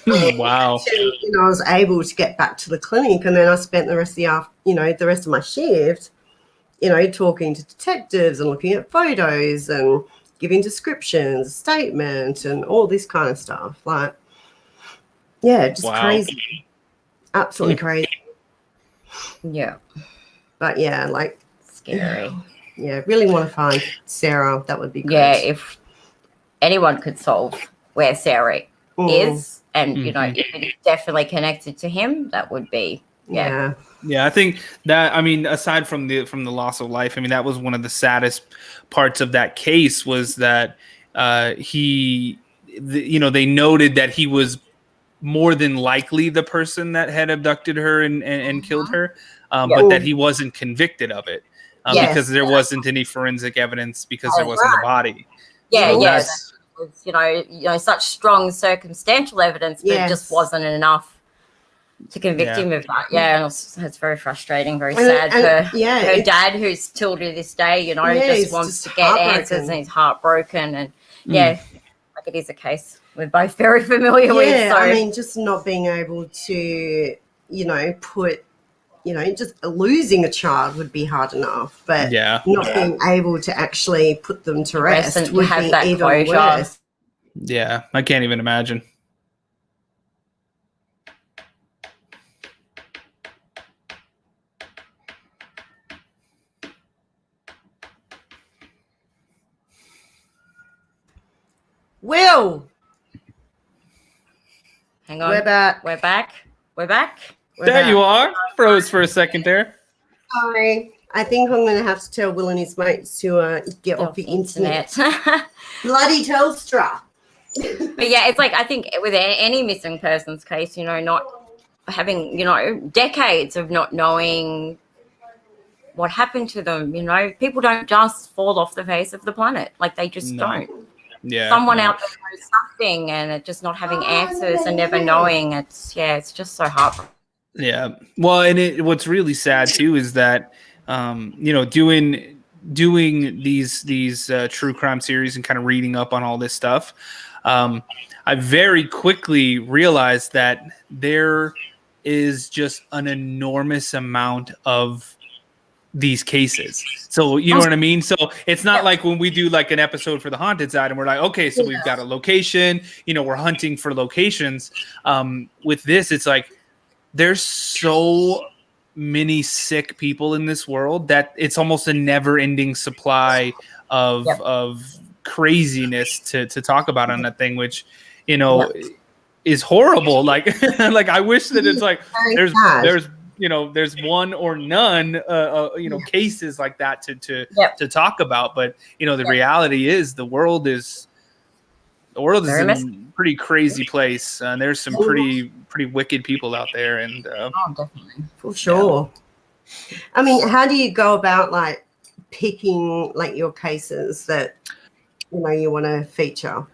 Wow.
Until, you know, I was able to get back to the clinic, and then I spent the rest of the rest of my shift, you know, talking to detectives and looking at photos and giving descriptions, statement, and all this kind of stuff. Like, yeah, just crazy. Absolutely crazy.
Yeah.
But yeah, like,
Scary.
Yeah, really want to find Sarah. That would be great.
Yeah, if anyone could solve where Sarah is, and you know, if it is definitely connected to him, that would be
yeah.
I think that, I mean, aside from the loss of life, I mean, that was one of the saddest parts of that case, was that they noted that he was more than likely the person that had abducted her and killed her, but that he wasn't convicted of it. Because there wasn't any forensic evidence, because there wasn't a body.
Yeah,
so
yeah. Was, you know, such strong circumstantial evidence, but it just wasn't enough to convict him of that. Yeah, it's very frustrating, very sad for her dad, who's still to this day, you know, just wants to get answers, and he's heartbroken. And like it is a case we're both very familiar with.
Yeah,
So.
I mean, just not being able to, you know, just losing a child would be hard enough, but not being able to actually put them to rest
and
would
have
be
that
even
closure.
worse.
Yeah, I can't even imagine.
Will,
hang on,
we're back.
You are. Froze for a second there.
Sorry, I think I'm going to have to tell Will and his mates to get off the internet. Bloody Telstra.
But yeah, it's like, I think with any missing persons case, you know, not having, you know, decades of not knowing what happened to them, you know, people don't just fall off the face of the planet. Like, they just don't.
Yeah.
Someone out there knows something, and it just not having answers and never knowing. It's just so heartbreaking.
Yeah. Well, and what's really sad too is that doing these true crime series and kind of reading up on all this stuff, I very quickly realized that there is just an enormous amount of these cases. So you know what I mean? So it's not like when we do like an episode for the haunted side and we're like, okay, so we've got a location, we're hunting for locations. With this, it's like there's so many sick people in this world that it's almost a never-ending supply of craziness to talk about on that thing, which is horrible. Like like I wish that it's like there's one or none cases like that to talk about, but the reality is the world is a pretty crazy place. There's some pretty wicked people out there, and
definitely for sure. Yeah. I mean, how do you go about like picking like your cases that you want to feature?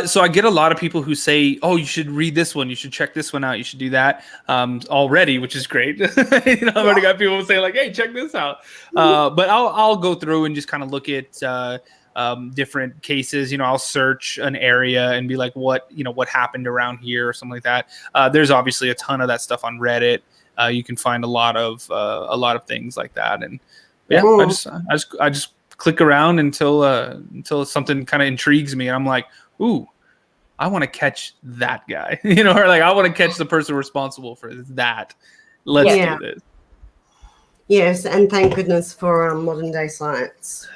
So I get a lot of people who say, "Oh, you should read this one. You should check this one out. You should do that." Already, which is great. I've already got people saying like, "Hey, check this out." But I'll go through and just kind of look at different cases. I'll search an area and be like, what happened around here or something like that. There's obviously a ton of that stuff on Reddit. You can find a lot of things like that. And I just click around until something kind of intrigues me, and I'm like, ooh, I want to catch that guy, or like I want to catch the person responsible for that. Let's do this.
Yes, and thank goodness for modern day science.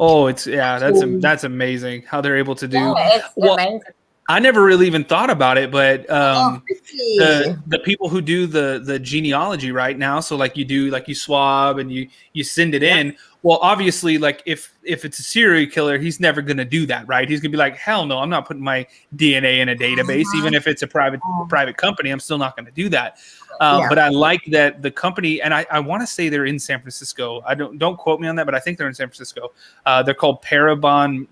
Oh, that's amazing how they're able to do.
It's amazing.
I never really even thought about it, but the people who do the genealogy right now, so like you swab and you send it in. Well, obviously, like if it's a serial killer, he's never gonna do that, right? He's gonna be like, hell no, I'm not putting my DNA in a database, even if it's a private company. I'm still not gonna do that. But I like that the company, and I want to say they're in San Francisco. I don't quote me on that, but I think they're in San Francisco. They're called Parabon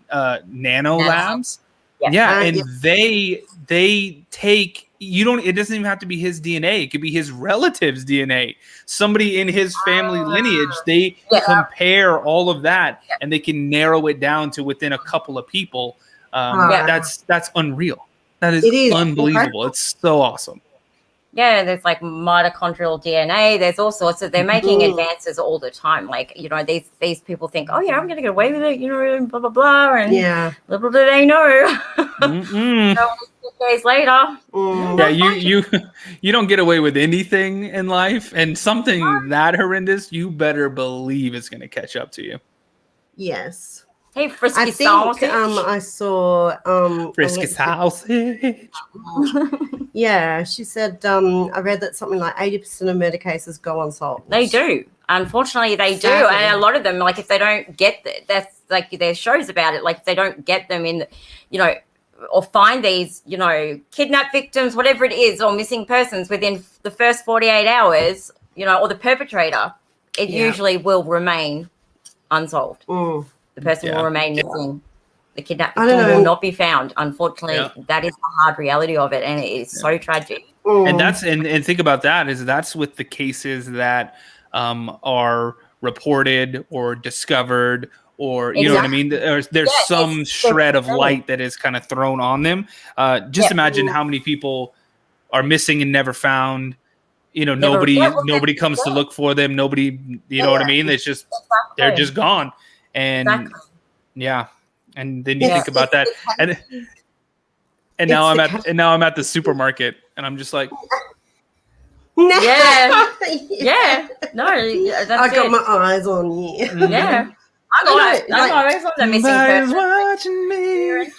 Nano Labs. And they take it doesn't even have to be his DNA. It could be his relative's DNA. Somebody in his family lineage, they compare all of that and they can narrow it down to within a couple of people. That's unreal. That is unbelievable. It's so awesome.
Yeah, there's like mitochondrial DNA. There's all sorts of. They're making advances all the time. Like these people think, oh yeah, I'm gonna get away with it, and blah blah blah, and little do they know. 6 days later.
Yeah, you don't get away with anything in life, and something that horrendous, you better believe it's gonna catch up to you.
Yes.
Hey, Frisky Sausage.
I saw
Frisky Sausage.
Yeah, she said I read that something like 80% of murder cases go unsolved.
They do. Unfortunately, they do. And a lot of them, like if they don't get that's like there's shows about it, like if they don't get them in, or find these, kidnap victims, whatever it is, or missing persons within the first 48 hours, or the perpetrator, it usually will remain unsolved. The person will remain missing. The kidnapped victim will not be found. Unfortunately, that is the hard reality of it, and it is so tragic.
And that's and think about that's with the cases that are reported or discovered, or you know what I mean. There's some shred of light that is kind of thrown on them. Just imagine how many people are missing and never found. Nobody comes to look for them. Nobody, you know what I mean. It's just they're just gone. And and then you think about that, and now I'm at the supermarket, and I'm just like,
no, that's
I got my eyes on you.
Yeah, I got my eyes on the missing person.
Watching me.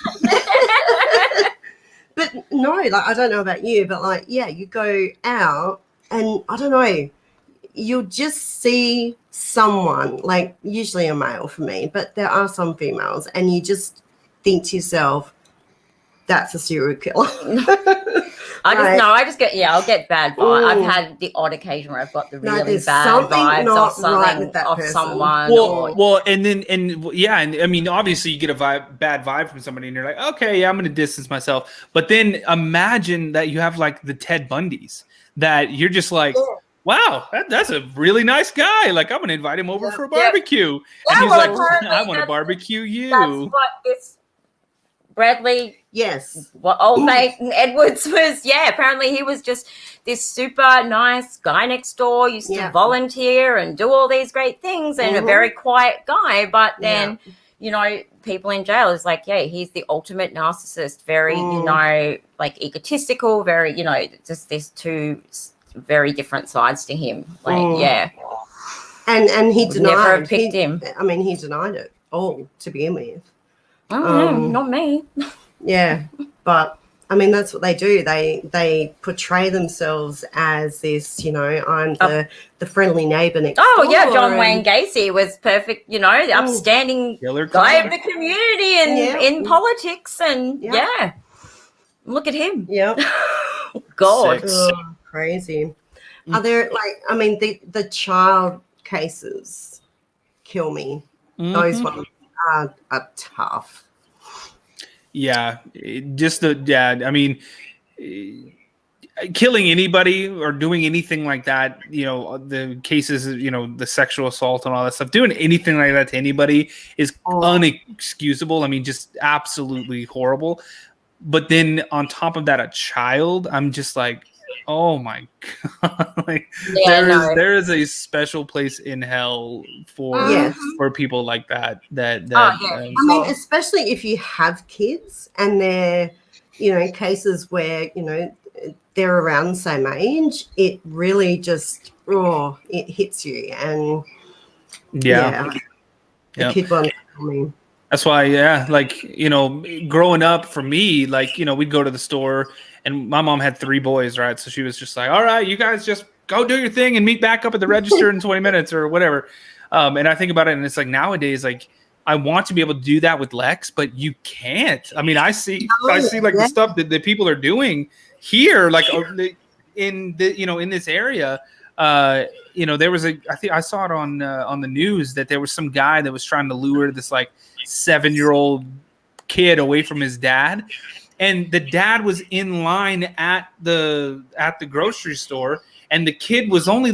But no, like I don't know about you, but like you go out, and I don't know. You'll just see someone, like usually a male for me, but there are some females, and you just think to yourself, that's a serial killer.
I just get, I'll get bad vibes. I've had the odd occasion where I've got the really bad vibes of something, of someone.
Well, and I mean, obviously you get a bad vibe from somebody and you're like, okay, yeah, I'm going to distance myself. But then imagine that you have like the Ted Bundys that you're just like, wow, that's a really nice guy. Like, I'm going to invite him over for a barbecue. And he's like, I want to barbecue you.
That's what this Bradley.
Yes.
Well, old Nathan Edwards was, apparently he was just this super nice guy next door, used to volunteer and do all these great things, and a very quiet guy. But then, people in jail is like, he's the ultimate narcissist, very, like egotistical, very, just there's two very different sides to him. Like,
And he denied.
Never have picked him.
I mean, he denied it all to begin with.
Not me.
Yeah, but I mean that's what they do. They portray themselves as this, I'm the friendly neighbor next door.
Oh yeah, John Wayne Gacy was perfect, the upstanding guy of the community and in politics, and look at him.
Yeah,
God,
crazy. Are there the child cases kill me? Those ones are tough.
Yeah, I mean, killing anybody or doing anything like that, the cases, the sexual assault and all that stuff, doing anything like that to anybody is unexcusable. I mean, just absolutely horrible. But then on top of that, a child, I'm just like, oh my God. There is a special place in hell for people like that.
I mean, especially if you have kids and they're, cases where, they're around the same age, it really just, it hits you. And the kid one, I mean.
That's why, growing up for me, we'd go to the store and my mom had 3 boys, right? So she was just like, all right, you guys just go do your thing and meet back up at the register in 20 minutes or whatever. And I think about it and it's like nowadays, I want to be able to do that with Lex, but you can't. I mean, I see the stuff that people are doing here, in this area. There was I think I saw it on the news that there was some guy that was trying to lure this 7-year-old kid away from his dad, and the dad was in line at the grocery store, and the kid was only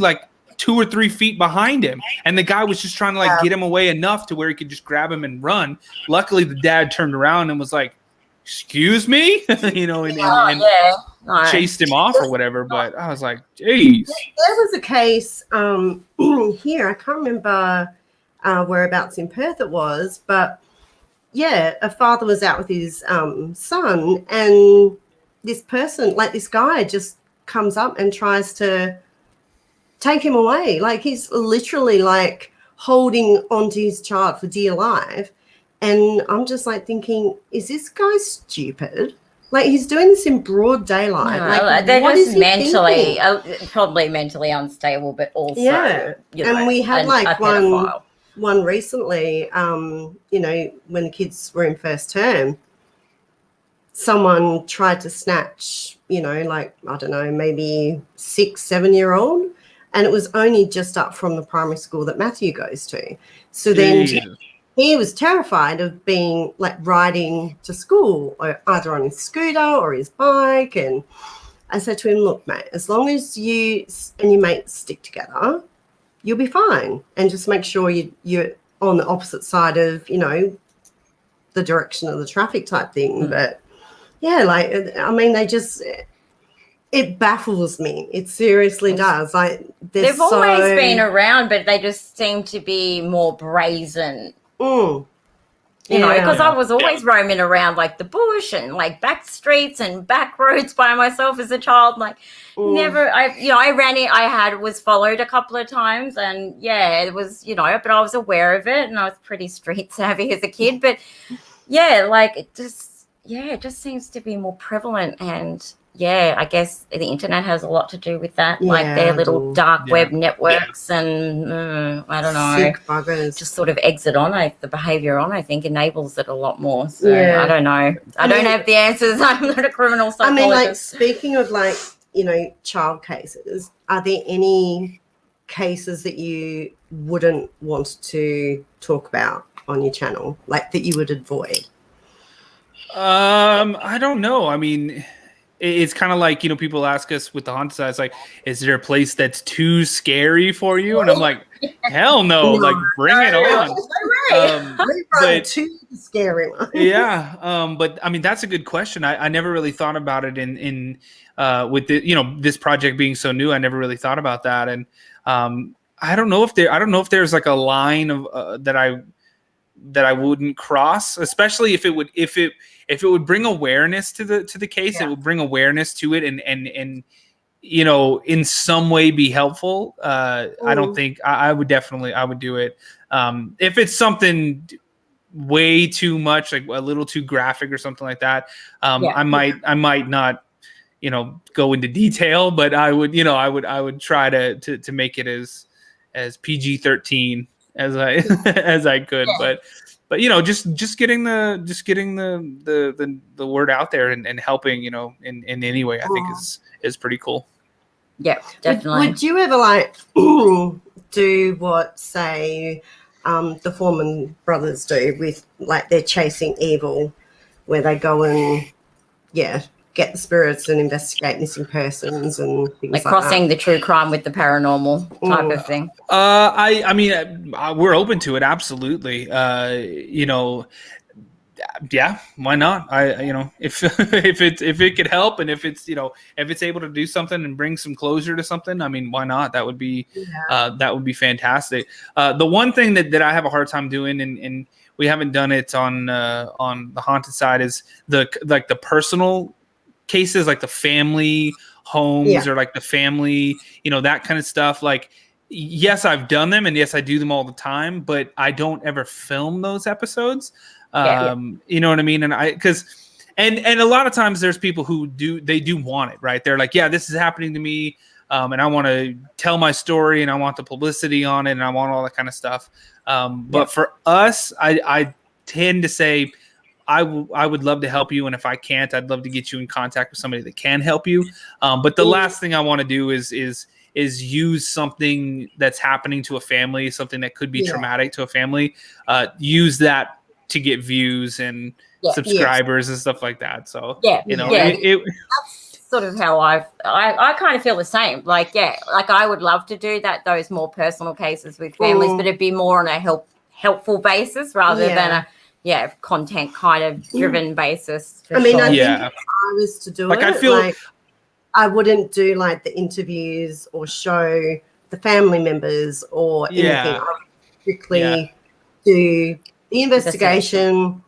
2 or 3 feet behind him, and the guy was just trying to get him away enough to where he could just grab him and run. Luckily, the dad turned around and was like, "Excuse me," and chased him off or whatever. But I was like, "Geez."
There was a case here. I can't remember whereabouts in Perth it was, but a father was out with his son, and this person, this guy, just comes up and tries to take him away. He's literally holding onto his child for dear life. And I'm just thinking, is this guy stupid? He's doing this in broad daylight.
No, they're just mentally, probably mentally unstable, but also,
and we had one recently, when the kids were in first term, someone tried to snatch, I don't know, maybe 6-7-year-old, and it was only just up from the primary school that Matthew goes to. So then he was terrified of being riding to school, or either on his scooter or his bike. And I said to him, look, mate, as long as you and your mates stick together, you'll be fine. And just make sure you're on the opposite side of, the direction of the traffic type thing. But they just, it baffles me. It seriously does.
They've always been around, but they just seem to be more brazen. Because I was always roaming around the bush and back streets and back roads by myself as a child. Never, I ran it. Was followed a couple of times, and it was, but I was aware of it, and I was pretty street savvy as a kid. But it just seems to be more prevalent, and yeah, I guess the internet has a lot to do with that,
Yeah,
like their little dark web networks, and I don't know,
sick buggers.
just sort of exit on the behavior on. I think enables it a lot more. So I don't know. I don't have the answers. I'm not a criminal psychologist.
I mean, like, speaking of, like, you know, child cases, are there any cases that you wouldn't want to talk about on your channel, like that you would avoid?
I don't know. I mean, it's kind of like, you know, people ask us with the haunted side, it's like, is there a place that's too scary for you? And I'm like, hell no, like bring it on.
But too scary one.
Yeah. But I mean, that's a good question. I never really thought about it in with the, you know, this project being so new. I never really thought about that. And I don't know if there's like a line of that I wouldn't cross, especially if it would bring awareness to the case. It would bring awareness to it and you know, in some way be helpful. I don't think I would do it. If it's something way too much, like a little too graphic or something like that, I might not, you know, go into detail, but I would try to make it as PG-13 as I could, but you know, just getting the word out there and helping, you know, in any way, I think is pretty cool.
Yeah, definitely.
Would you ever like do what, say, the Foreman brothers do with, like, they're chasing evil, where they go and get the spirits and investigate missing persons and things like
crossing the true crime with the paranormal type of thing?
I mean, we're open to it, absolutely. You know, yeah, why not? You know, if it could help, and if it's, you know, if it's able to do something and bring some closure to something, I mean, why not? That would be fantastic. The one thing that I have a hard time doing, and we haven't done it on the haunted side, is the personal cases, like the family homes or like the family, you know, that kind of stuff. Like, yes, I've done them, and yes, I do them all the time, but I don't ever film those episodes. You know what I mean? And and a lot of times there's people who do want it, right? They're like, yeah, this is happening to me, and I want to tell my story, and I want the publicity on it, and I want all that kind of stuff. But for us, I tend to say, I would love to help you, and if I can't, I'd love to get you in contact with somebody that can help you. But the last thing I want to do is use something that's happening to a family, something that could be traumatic to a family, use that to get views and subscribers and stuff like that. So you know,
that's sort of how I kind of feel the same. Like, like I would love to do that, those more personal cases with families, but it'd be more on a helpful basis rather than a content kind of driven basis.
I mean, I think if I was to do it, I feel like I wouldn't do like the interviews or show the family members or anything. I would strictly do the investigation,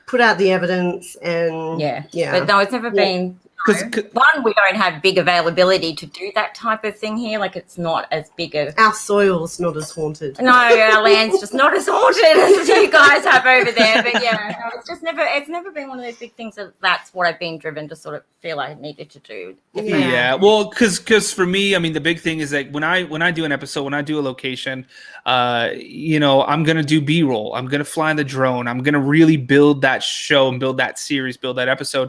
put out the evidence, and
But no, it's never been. One, we don't have big availability to do that type of thing here. Like, it's not as big a...
Our soil's not as haunted.
No, our land's just not as haunted as you guys have over there. But it's never been one of those big things that's what I've been driven to sort of feel I needed to do.
Yeah. Well, because for me, I mean, the big thing is that when I do an episode, when I do a location, you know, I'm going to do B-roll. I'm going to fly the drone. I'm going to really build that show and build that series, build that episode.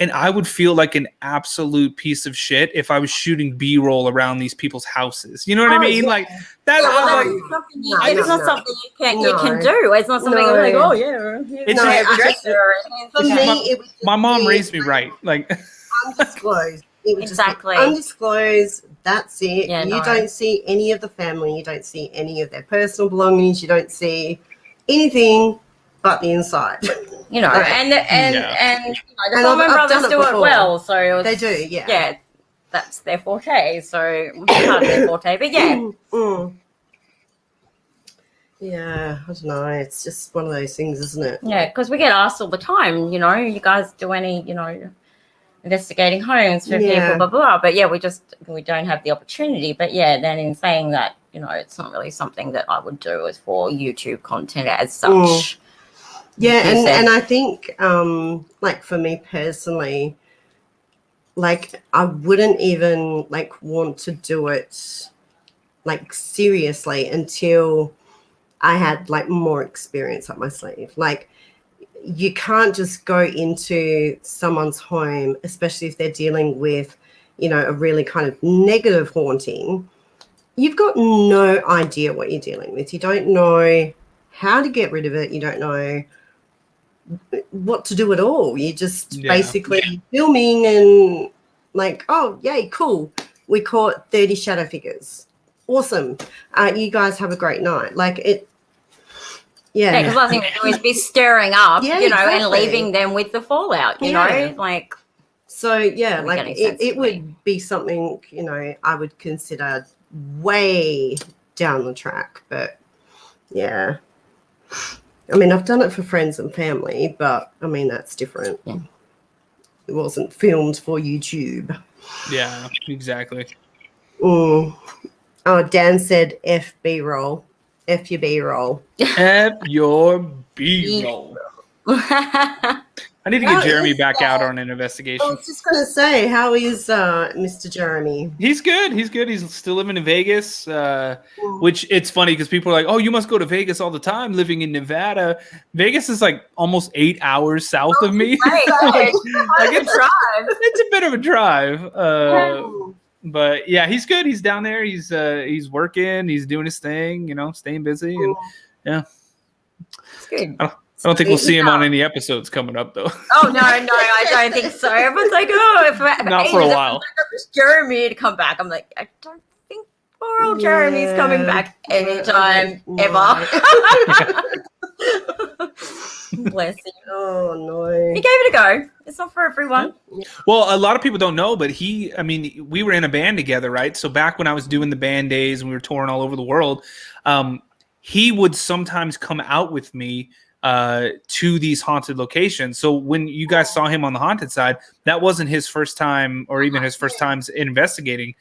And I would feel like an absolute piece of shit if I was shooting B-roll around these people's houses. You know what I mean? Like that's
it's not something you can do. It's not something I'm like, oh yeah.
My mom raised me right. Like
undisclosed. It was exactly undisclosed. That's it. Yeah, you don't see any of the family. You don't see any of their personal belongings. You don't see anything but the inside.
You know, and you know, the Foreman brothers do it well, so
they do,
yeah, that's their forte. So part of their forte, but
yeah, I don't know. It's just one of those things, isn't it?
Yeah, because we get asked all the time. You know, you guys do any, you know, investigating homes for people, blah blah. But we don't have the opportunity. But then in saying that, you know, it's not really something that I would do as for YouTube content as such.
Yeah, and I think, like, for me personally, like I wouldn't even like want to do it like seriously until I had like more experience up my sleeve. Like you can't just go into someone's home, especially if they're dealing with, you know, a really kind of negative haunting. You've got no idea what you're dealing with. You don't know how to get rid of it. You don't know what to do at all. You're just basically filming and like, oh, yay, cool. We caught 30 shadow figures. Awesome. You guys have a great night. Like it, yeah.
Because last thing to do is be stirring up,
Yeah,
you know,
exactly.
and leaving them with the fallout, you know, like.
So, yeah, like it would be something, you know, I would consider way down the track. But, yeah. I mean, I've done it for friends and family, but, I mean, that's different.
Yeah.
It wasn't filmed for YouTube.
Yeah, exactly.
Oh, Dan said F B-roll. F your B-roll.
F your B-roll. I need to get Jeremy back out on an investigation.
I was just going to say, how is Mr. Jeremy?
He's good. He's good. He's still living in Vegas, which it's funny because people are like, oh, you must go to Vegas all the time living in Nevada. Vegas is like almost 8 hours south of me.
Right.
It's a bit of a drive. But yeah, he's good. He's down there. He's working. He's doing his thing, you know, staying busy. And yeah.
It's good.
I don't think we'll see him on any episodes coming up, though.
Oh, no, I don't think so. Everyone's like, oh,
not for a while.
Jeremy to come back. I'm like, I don't think poor old Jeremy's coming back anytime ever. Bless him.
Oh, no.
He gave it a go. It's not for everyone.
Well, a lot of people don't know, but we were in a band together, right? So back when I was doing the band days and we were touring all over the world, he would sometimes come out with me to these haunted locations. So when you guys saw him on the haunted side, that wasn't his first time or even his first times investigating.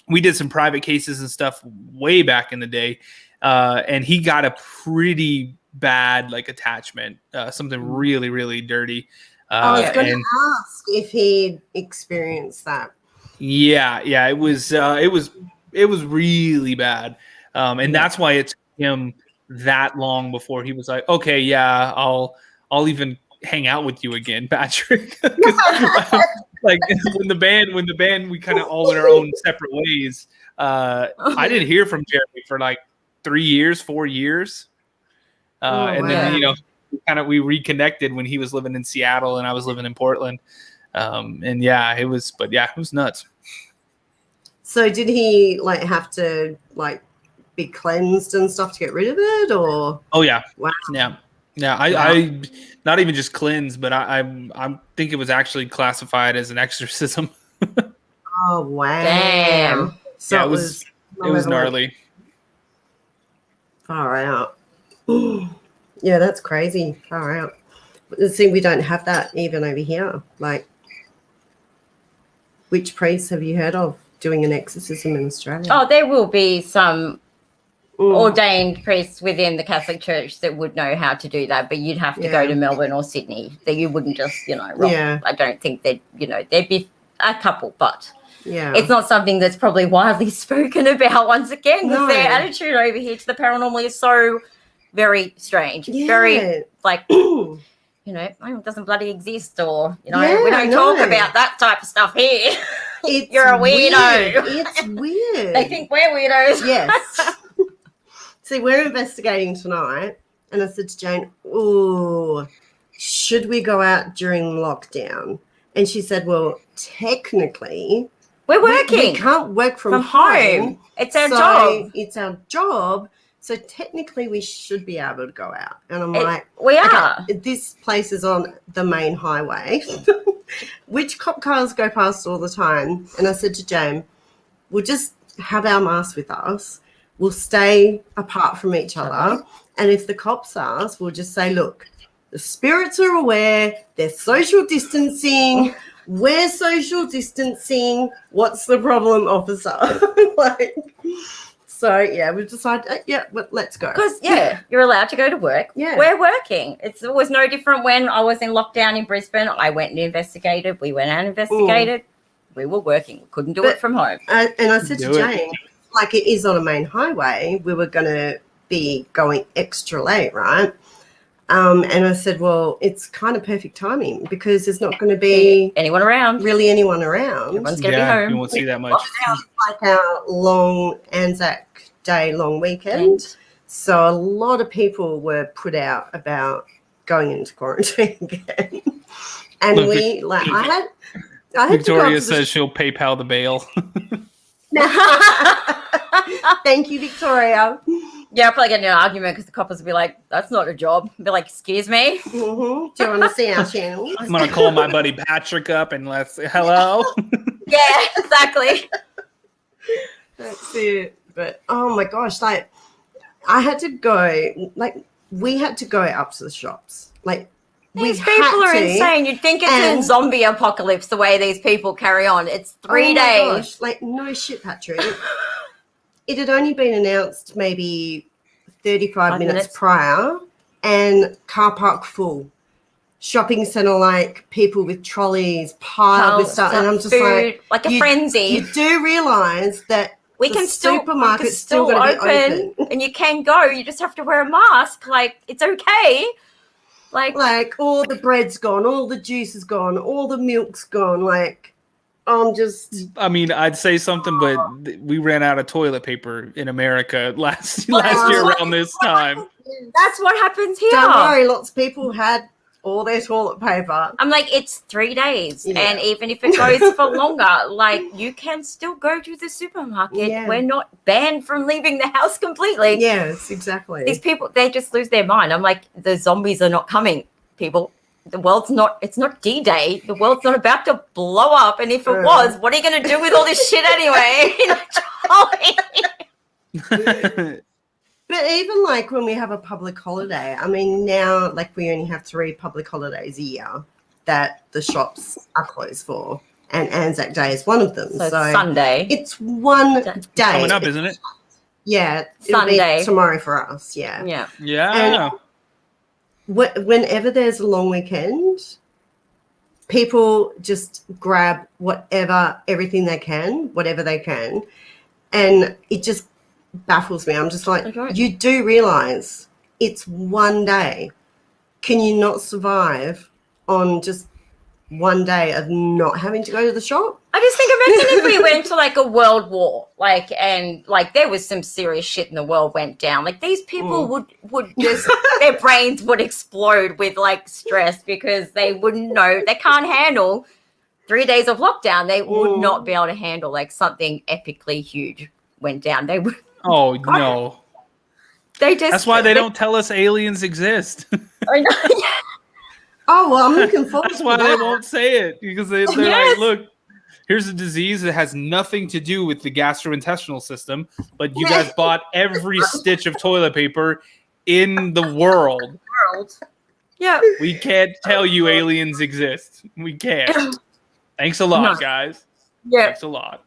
We did some private cases and stuff way back in the day. And he got a pretty bad like attachment, something really, really dirty.
I was going to ask if he experienced that.
Yeah, it was really bad. And that's why it took him that long before he was like, okay, yeah, I'll even hang out with you again, Patrick. Like when the band we kind of all went our own separate ways. I didn't hear from Jeremy for like 4 years. And then, you know, we reconnected when he was living in Seattle and I was living in Portland. And yeah, it was nuts. So
did he like have to like be cleansed and stuff to get rid of it, or?
Oh yeah.
Wow.
Yeah. I not even just cleansed, but I think it was actually classified as an exorcism.
Oh wow.
Damn.
So
yeah, it was gnarly.
Far out. Yeah, that's crazy. Far out. See, we don't have that even over here. Like, which priests have you heard of doing an exorcism in Australia?
Oh, there will be some ordained priests within the Catholic Church that would know how to do that, but you'd have to go to Melbourne or Sydney. That you wouldn't just, rock.
Yeah.
I don't think that, there'd be a couple, but
yeah,
it's not something that's probably widely spoken about once again, because their attitude over here to the paranormal is so very strange. It's very like it doesn't bloody exist, or we don't talk about that type of stuff here. You're a weirdo.
It's weird.
They think we're weirdos.
Yes. See, we're investigating tonight, and I said to Jane, "Oh, should we go out during lockdown?" And she said, "Well, technically,
we're working.
We can't work from home.
It's our job.
It's our job. So technically, we should be able to go out." And I'm like,
"We are.
Okay, this place is on the main highway, which cop cars go past all the time." And I said to Jane, "We'll just have our masks with us. We'll stay apart from each other. And if the cops ask, we'll just say, look, the spirits are aware. They're social distancing. We're social distancing. What's the problem, officer?" So yeah, we decided, let's go.
Because you're allowed to go to work.
Yeah,
we're working. It was no different when I was in lockdown in Brisbane. I went and investigated. We went out and investigated. We were working. We couldn't do it from home.
And I said to Jane, like it is on a main highway, we were going to be going extra late, right? And I said, well, it's kind of perfect timing because there's not going to be
anyone around.
Everyone's
going to be home.
You won't see that much.
Like our long Anzac Day long weekend. So a lot of people were put out about going into quarantine again. And I had
Victoria says she'll PayPal the bail.
Thank you, Victoria.
Yeah, I'll probably get in an argument because the coppers will be like, that's not a job. Be like, excuse me?
Mm-hmm. Do you want to see our channel?
I'm going to call my buddy Patrick up and let's say hello.
Yeah, exactly.
That's it. But, oh my gosh, like, I had to go, like, we had to go up to the shops. Like,
these people are insane. You'd think it's a zombie apocalypse the way these people carry on. It's 3 days.
Gosh, like, no shit, Patrick. It had only been announced maybe 35 minutes prior, and car park full. Shopping centre, like people with trolleys piled with stuff. And I'm just
food, like a frenzy.
You do realise that supermarket's still going to be open.
And you can go. You just have to wear a mask. Like, it's okay. Like
all the bread's gone, all the juice is gone, all the milk's gone. Like, I
mean, I'd say something, but we ran out of toilet paper in America last year around this time.
That's what happens here.
Don't worry, lots of people had all their toilet paper.
I'm like, it's 3 days. Yeah. And even if it goes for longer, like, you can still go to the supermarket. Yeah. We're not banned from leaving the house completely.
Yes, exactly.
These people, they just lose their mind. I'm like, the zombies are not coming, people. The world's not, it's not D-Day. The world's not about to blow up. And if it was, what are you going to do with all this shit anyway?
But even like when we have a public holiday, I mean, now like we only have 3 public holidays a year that the shops are closed for. And Anzac Day is one of them. So
Sunday.
It's one day.
Coming up, isn't it?
Yeah.
Sunday.
Be tomorrow for us. Yeah.
Yeah.
Yeah.
And whenever there's a long weekend, people just grab everything they can, whatever they can, and it just baffles me. I'm just like, you do realize it's one day. Can you not survive on just one day of not having to go to the shop?
I just think, imagine if we went to like a world war, and there was some serious shit in the world went down. Like, these people would just, their brains would explode with like stress because they wouldn't know, they can't handle 3 days of lockdown. They would not be able to handle like something epically huge went down. They would.
Oh, no. That's why they don't tell us aliens exist.
I know.
Oh, well, I'm looking forward
to that. That's why they won't say it, because they're like, look, here's a disease that has nothing to do with the gastrointestinal system, but you guys bought every stitch of toilet paper in the world.
Yeah.
We can't tell you aliens exist. We can't. Thanks a lot, guys.
Yeah.
Thanks a lot.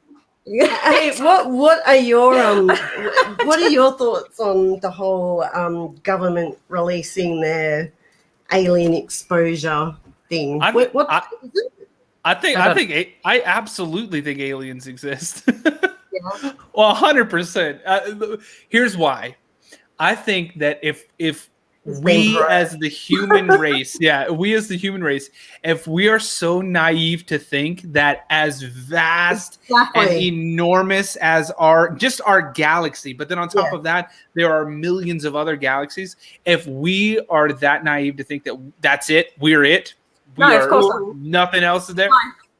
Hey, what are your thoughts on the whole government releasing their alien exposure thing?
I absolutely think aliens exist.
Yeah.
Well, 100%. Here's why. I think that if we as the human race, if we are so naive to think that as vast and enormous as our galaxy, but then on top of that, there are millions of other galaxies. If we are that naive to think that that's it, we're it. Nothing else is there.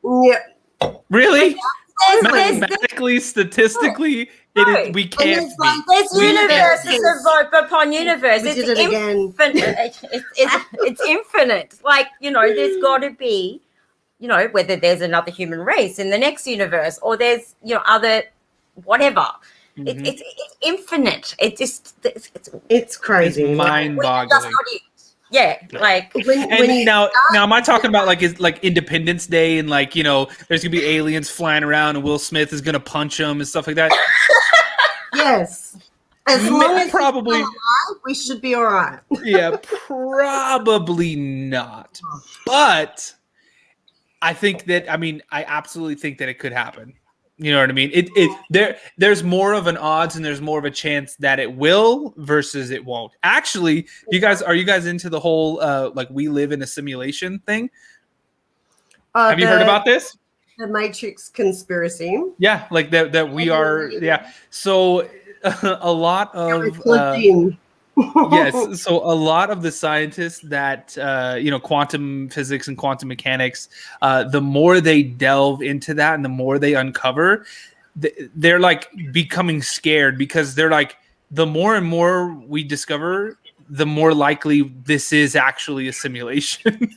Yeah.
Really? Mathematically, statistically, we can't be.
There's universes upon universe. It's infinite. It's infinite. Like, there's got to be, whether there's another human race in the next universe or there's, other whatever. Mm-hmm. It's infinite.
It's crazy.
It's mind-boggling.
Yeah, like
now am I talking about like Independence Day and there's gonna be aliens flying around and Will Smith is gonna punch them and stuff like that?
Yeah, Yes. As long as
probably
alive, we should be all right.
Yeah, probably not. But I think that I absolutely think that it could happen. You know what I mean? There's more of an odds and there's more of a chance that it will versus it won't. Actually, are you guys into the whole like we live in a simulation thing? Have you heard about this?
The Matrix conspiracy.
Yeah, like that we are. Yeah. So a lot of yes, so a lot of the scientists that quantum physics and quantum mechanics, the more they delve into that and the more they uncover, they're like becoming scared because they're like, the more and more we discover, the more likely this is actually a simulation.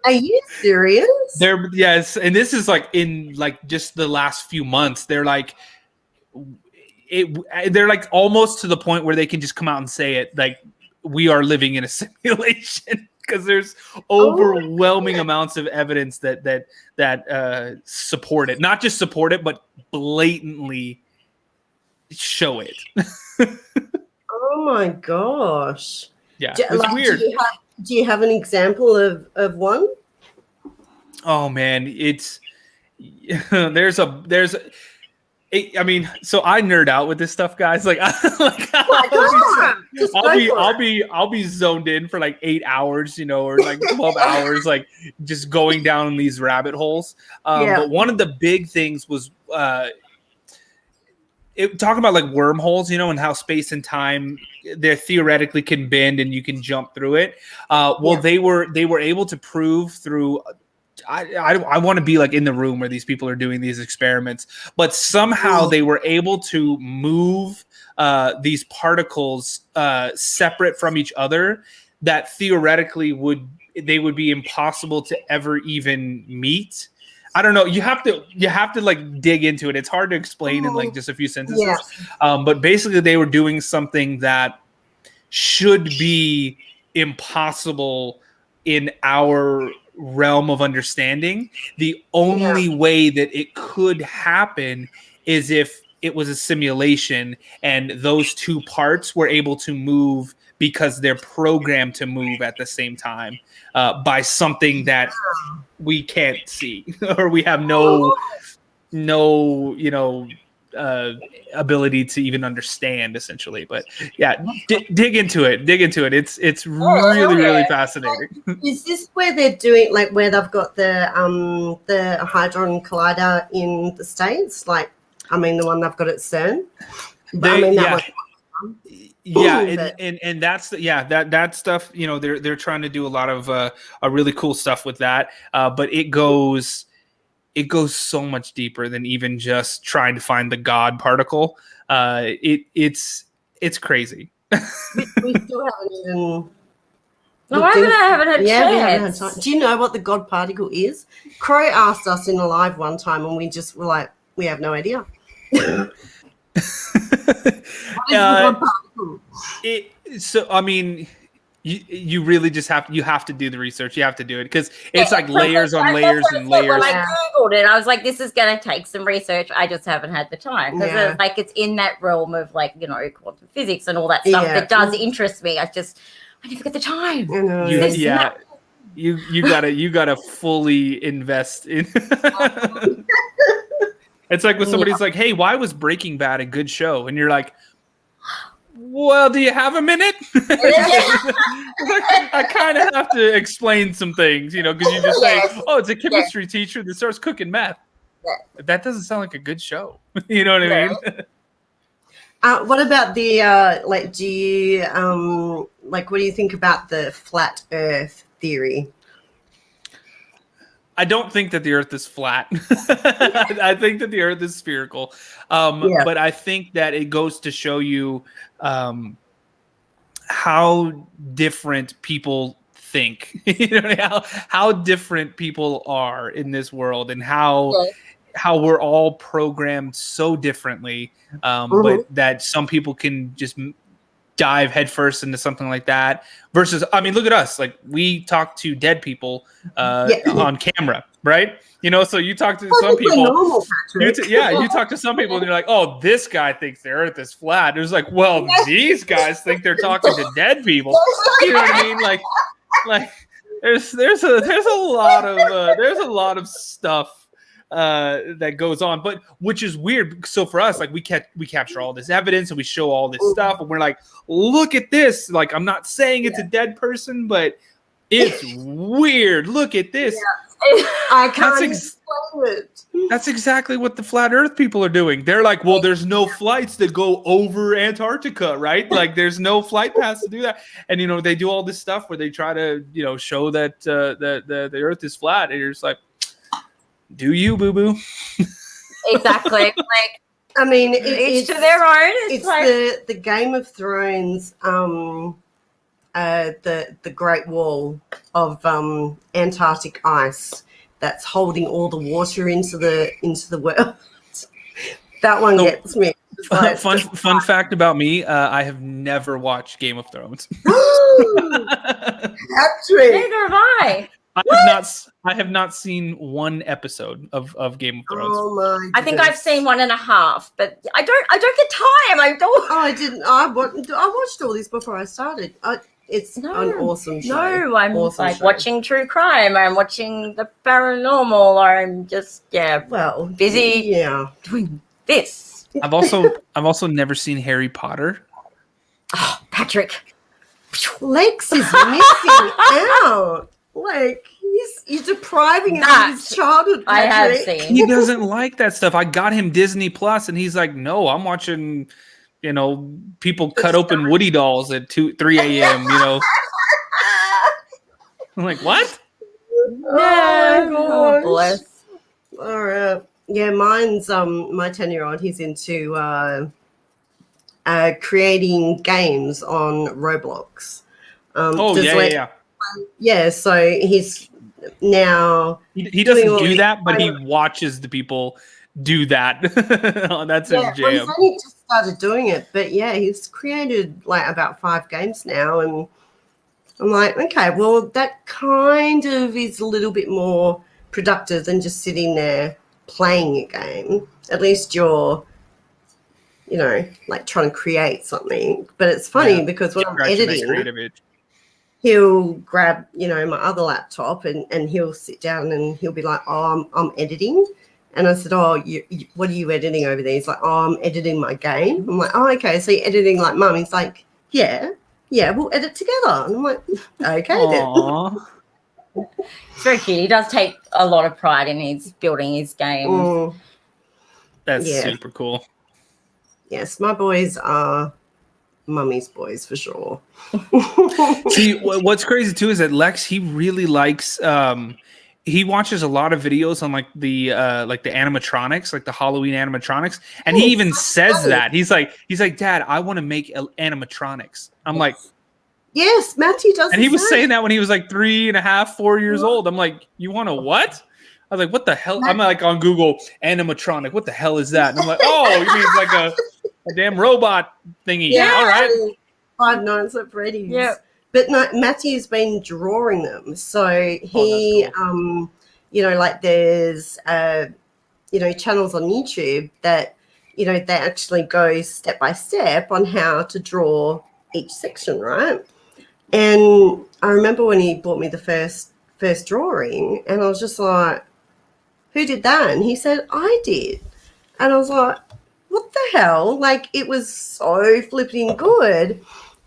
Are you serious?
Yes, and this is like in like just the last few months. They're like almost to the point where they can just come out and say it, like we are living in a simulation, because there's overwhelming amounts of evidence that support it. Not just support it, but blatantly show it.
Oh my gosh!
Yeah, it's weird.
Do you have an example of one?
Oh man, it's there's a I mean, so I nerd out with this stuff, guys. Like, I'll be zoned in for like 8 hours, or like 12 hours, like just going down these rabbit holes. But one of the big things was talking about like wormholes, and how space and time they theoretically can bend and you can jump through it. They were able to prove through. I want to be like in the room where these people are doing these experiments, but somehow they were able to move these particles separate from each other that theoretically would be impossible to ever even meet. I don't know. You have to like dig into it. It's hard to explain in like just a few sentences. Yeah. But basically they were doing something that should be impossible in our realm of understanding. The only way that it could happen is if it was a simulation and those two parts were able to move because they're programmed to move at the same time by something that we can't see or we have no ability to even understand, essentially. But yeah, dig into it. It's really fascinating.
Is this where they're doing, like, where they've got the Hadron Collider in the States? Like, I mean, the one they've got at CERN.
And that's that stuff. They're trying to do a lot of a really cool stuff with that. But it goes so much deeper than even just trying to find the God particle. It's crazy.
we still haven't even.
No, I haven't had a chance.
We haven't had time. Do you know what the God particle is? Crow asked us in a live one time, and we just were like, we have no idea. What is the God particle?
So I mean. You really just have to do the research. You have to do it because it's like layers on layers and layers.
When I Googled it, I was like, this is going to take some research. I just haven't had the time because it's in that realm of like, quantum physics and all that stuff that does interest me. I never get the time.
You gotta fully invest in. It's like when somebody's like, hey, why was Breaking Bad a good show? And you're like, well, do you have a minute? I kind of have to explain some things, because you just say, oh, it's a chemistry teacher that starts cooking meth. That doesn't sound like a good show. You know what I mean?
What about the, do you, what do you think about the flat Earth theory?
I don't think that the Earth is flat. I think that the Earth is spherical. But I think that it goes to show you how different people think. How different people are in this world, and how we're all programmed so differently. But that some people can just dive headfirst into something like that. Versus, I mean, look at us. Like, we talk to dead people on camera, right? You know, so you talk to some people.
Normal,
you talk to some people and you're like, oh, this guy thinks the earth is flat. It's like, well, these guys think they're talking to dead people. You know what I mean? Like there's a lot of stuff that goes on, but which is weird. So for us, like we capture all this evidence and we show all this stuff, and we're like, look at this. Like, I'm not saying it's a dead person, but it's weird. Look at this.
I can't explain it.
That's exactly what the flat Earth people are doing. They're like, well, there's no flights that go over Antarctica, right? Like, there's no flight paths to do that. And, you know, they do all this stuff where they try to, you know, show that the Earth is flat. And you're just like, do you, boo-boo?
Exactly. Like,
I mean,
each to their own.
It's like the Game of Thrones, the Great Wall of Antarctic ice that's holding all the water into the world. That one gets me. Like,
fun fact about me: I have never watched Game of Thrones.
Patrick,
neither have I.
I have not seen one episode of Game of Thrones.
Oh my goodness.
I think I've seen 1.5, but I don't get time. I don't.
Oh, I didn't. I watched all this before I started. It's an awesome show.
No, I'm watching true crime. I'm watching the paranormal. I'm just busy doing this.
I've also never seen Harry Potter.
Oh, Patrick.
Lex is missing out. Like, he's depriving him of his childhood.
Patrick. I have seen.
He doesn't like that stuff. I got him Disney Plus, and he's like, no, I'm watching, you know, people cut open Woody dolls at 3 a.m., you know. I'm like, what?
Oh, bless.
All right. Yeah, mine's my 10-year-old, he's into creating games on Roblox. Yeah, so he's now
he doesn't do that, but he watches the people do that. That's his jam.
Well, he's only just started doing it, but yeah, he's created like about 5 games now, and I'm like, okay, well, that kind of is a little bit more productive than just sitting there playing a game. At least you're, you know, like trying to create something. But it's funny because when I'm editing, he'll grab, you know, my other laptop and he'll sit down and he'll be like, oh, I'm editing. And I said, oh, what are you editing over there? He's like, oh, I'm editing my game. I'm like, oh, okay, so you're editing like Mum. He's like, yeah, we'll edit together. And I'm like, okay then.
It's very cute. He does take a lot of pride in his building his games.
That's super cool.
Yes, my boys are Mummy's boys for sure.
See, what's crazy too is that Lex, he really likes he watches a lot of videos on like the animatronics, like the Halloween animatronics, and he even says that he's like, Dad, I want to make animatronics. I'm like,
yes, Matty does.
And he was saying that when he was like 3.5, 4 years old. I'm like, you want to what? I was like, what the hell? I'm like on Google, animatronic. What the hell is that? And I'm like, oh, you mean it's like a damn robot thingy. Yeah, all right.
5 Nights at Freddy's.
Yeah.
But no, Matthew's been drawing them. So he, cool. You know, like there's, you know, channels on YouTube that, you know, they actually go step by step on how to draw each section, right? And I remember when he bought me the first drawing, and I was just like, who did that? And he said, I did. And I was like, what the hell? Like, it was so flipping good.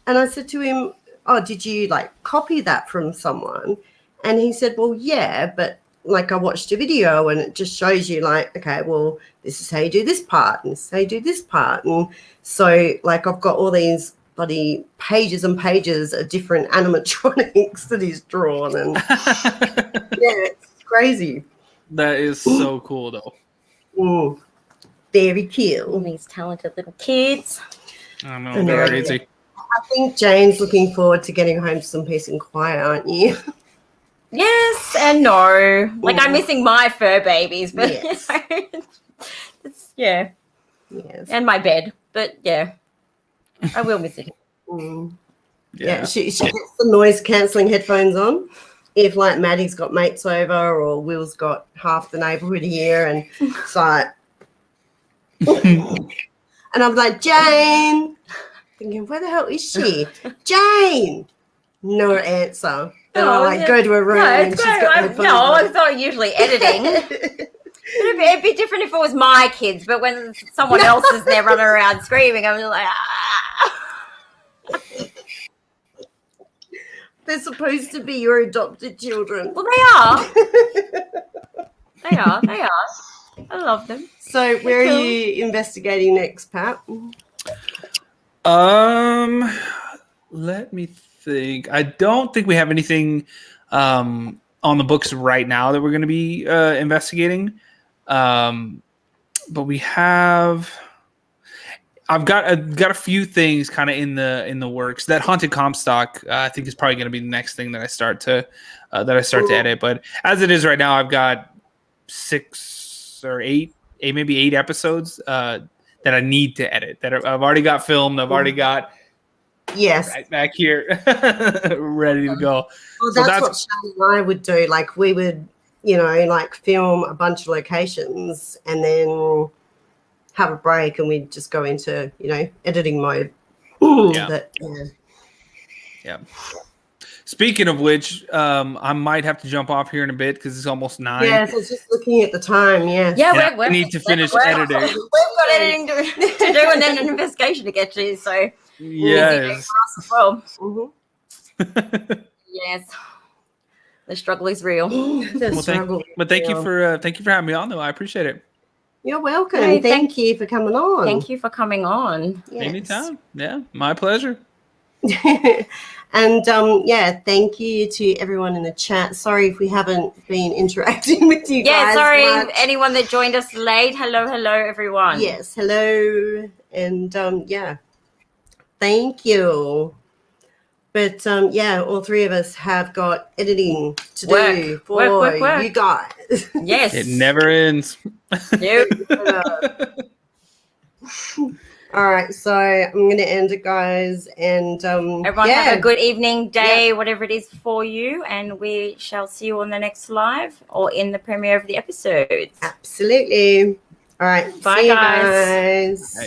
And I said to him, oh, did you like copy that from someone? And he said, well, yeah, but like I watched a video and it just shows you like, okay, well, this is how you do this part and this is how you do this part. And so like I've got all these bloody pages and pages of different animatronics that he's drawn. And yeah, it's crazy.
That is so cool though.
Very cute.
All these talented little kids.
I know, they're crazy.
I think Jane's looking forward to getting home to some peace and quiet, aren't you?
Yes and no. Like, I'm missing my fur babies, but
yes.
You know, it's, yeah.
Yes.
And my bed, but yeah, I will miss it.
Yeah, she gets the noise cancelling headphones on. If like Maddie's got mates over or Will's got half the neighbourhood here, and it's like, and I'm like, Jane, thinking, where the hell is she? Jane, no answer. Then I go to her room and she's got the headphones on.
It's not usually editing. It'd be different if it was my kids, but when someone else is there running around screaming, I'm just like,
They're supposed to be your adopted children.
Well, they are. They are. I love them.
So where are you investigating next, Pat?
Let me think. I don't think we have anything on the books right now that we're going to be investigating. But we have. I've got a few things kind of in the works. That haunted Comstock, I think, is probably going to be the next thing that I start to edit. But as it is right now, I've got 6 or 8, maybe 8 episodes that I need to edit. That I've already got filmed. I've already got right back here ready to go.
Well, that's what Shadow and I would do. Like we would, like film a bunch of locations and then have a break, and we'd just go into editing mode.
Yeah. Speaking of which, I might have to jump off here in a bit because it's almost 9.
Yes, I was just looking at the time.
I need to finish editing.
We've got editing to do and then an investigation to get to. So
yes,
for us as well. Yes, the struggle is real.
Thank you for having me on, though. I appreciate it.
You're welcome. Hey, thank you for coming on.
Thank you for coming on.
Yes.
Anytime. Yeah, my pleasure.
And thank you to everyone in the chat. Sorry if we haven't been interacting with you guys.
Yeah, sorry anyone that joined us late. Hello everyone.
Yes, hello. And thank you. But all 3 of us have got editing to do for you guys.
Yes.
It never ends.
All right, so I'm going to end it, guys. And
everyone have a good evening, day, whatever it is for you. And we shall see you on the next live or in the premiere of the episodes.
Absolutely. All right.
Bye,
see
guys.
you guys.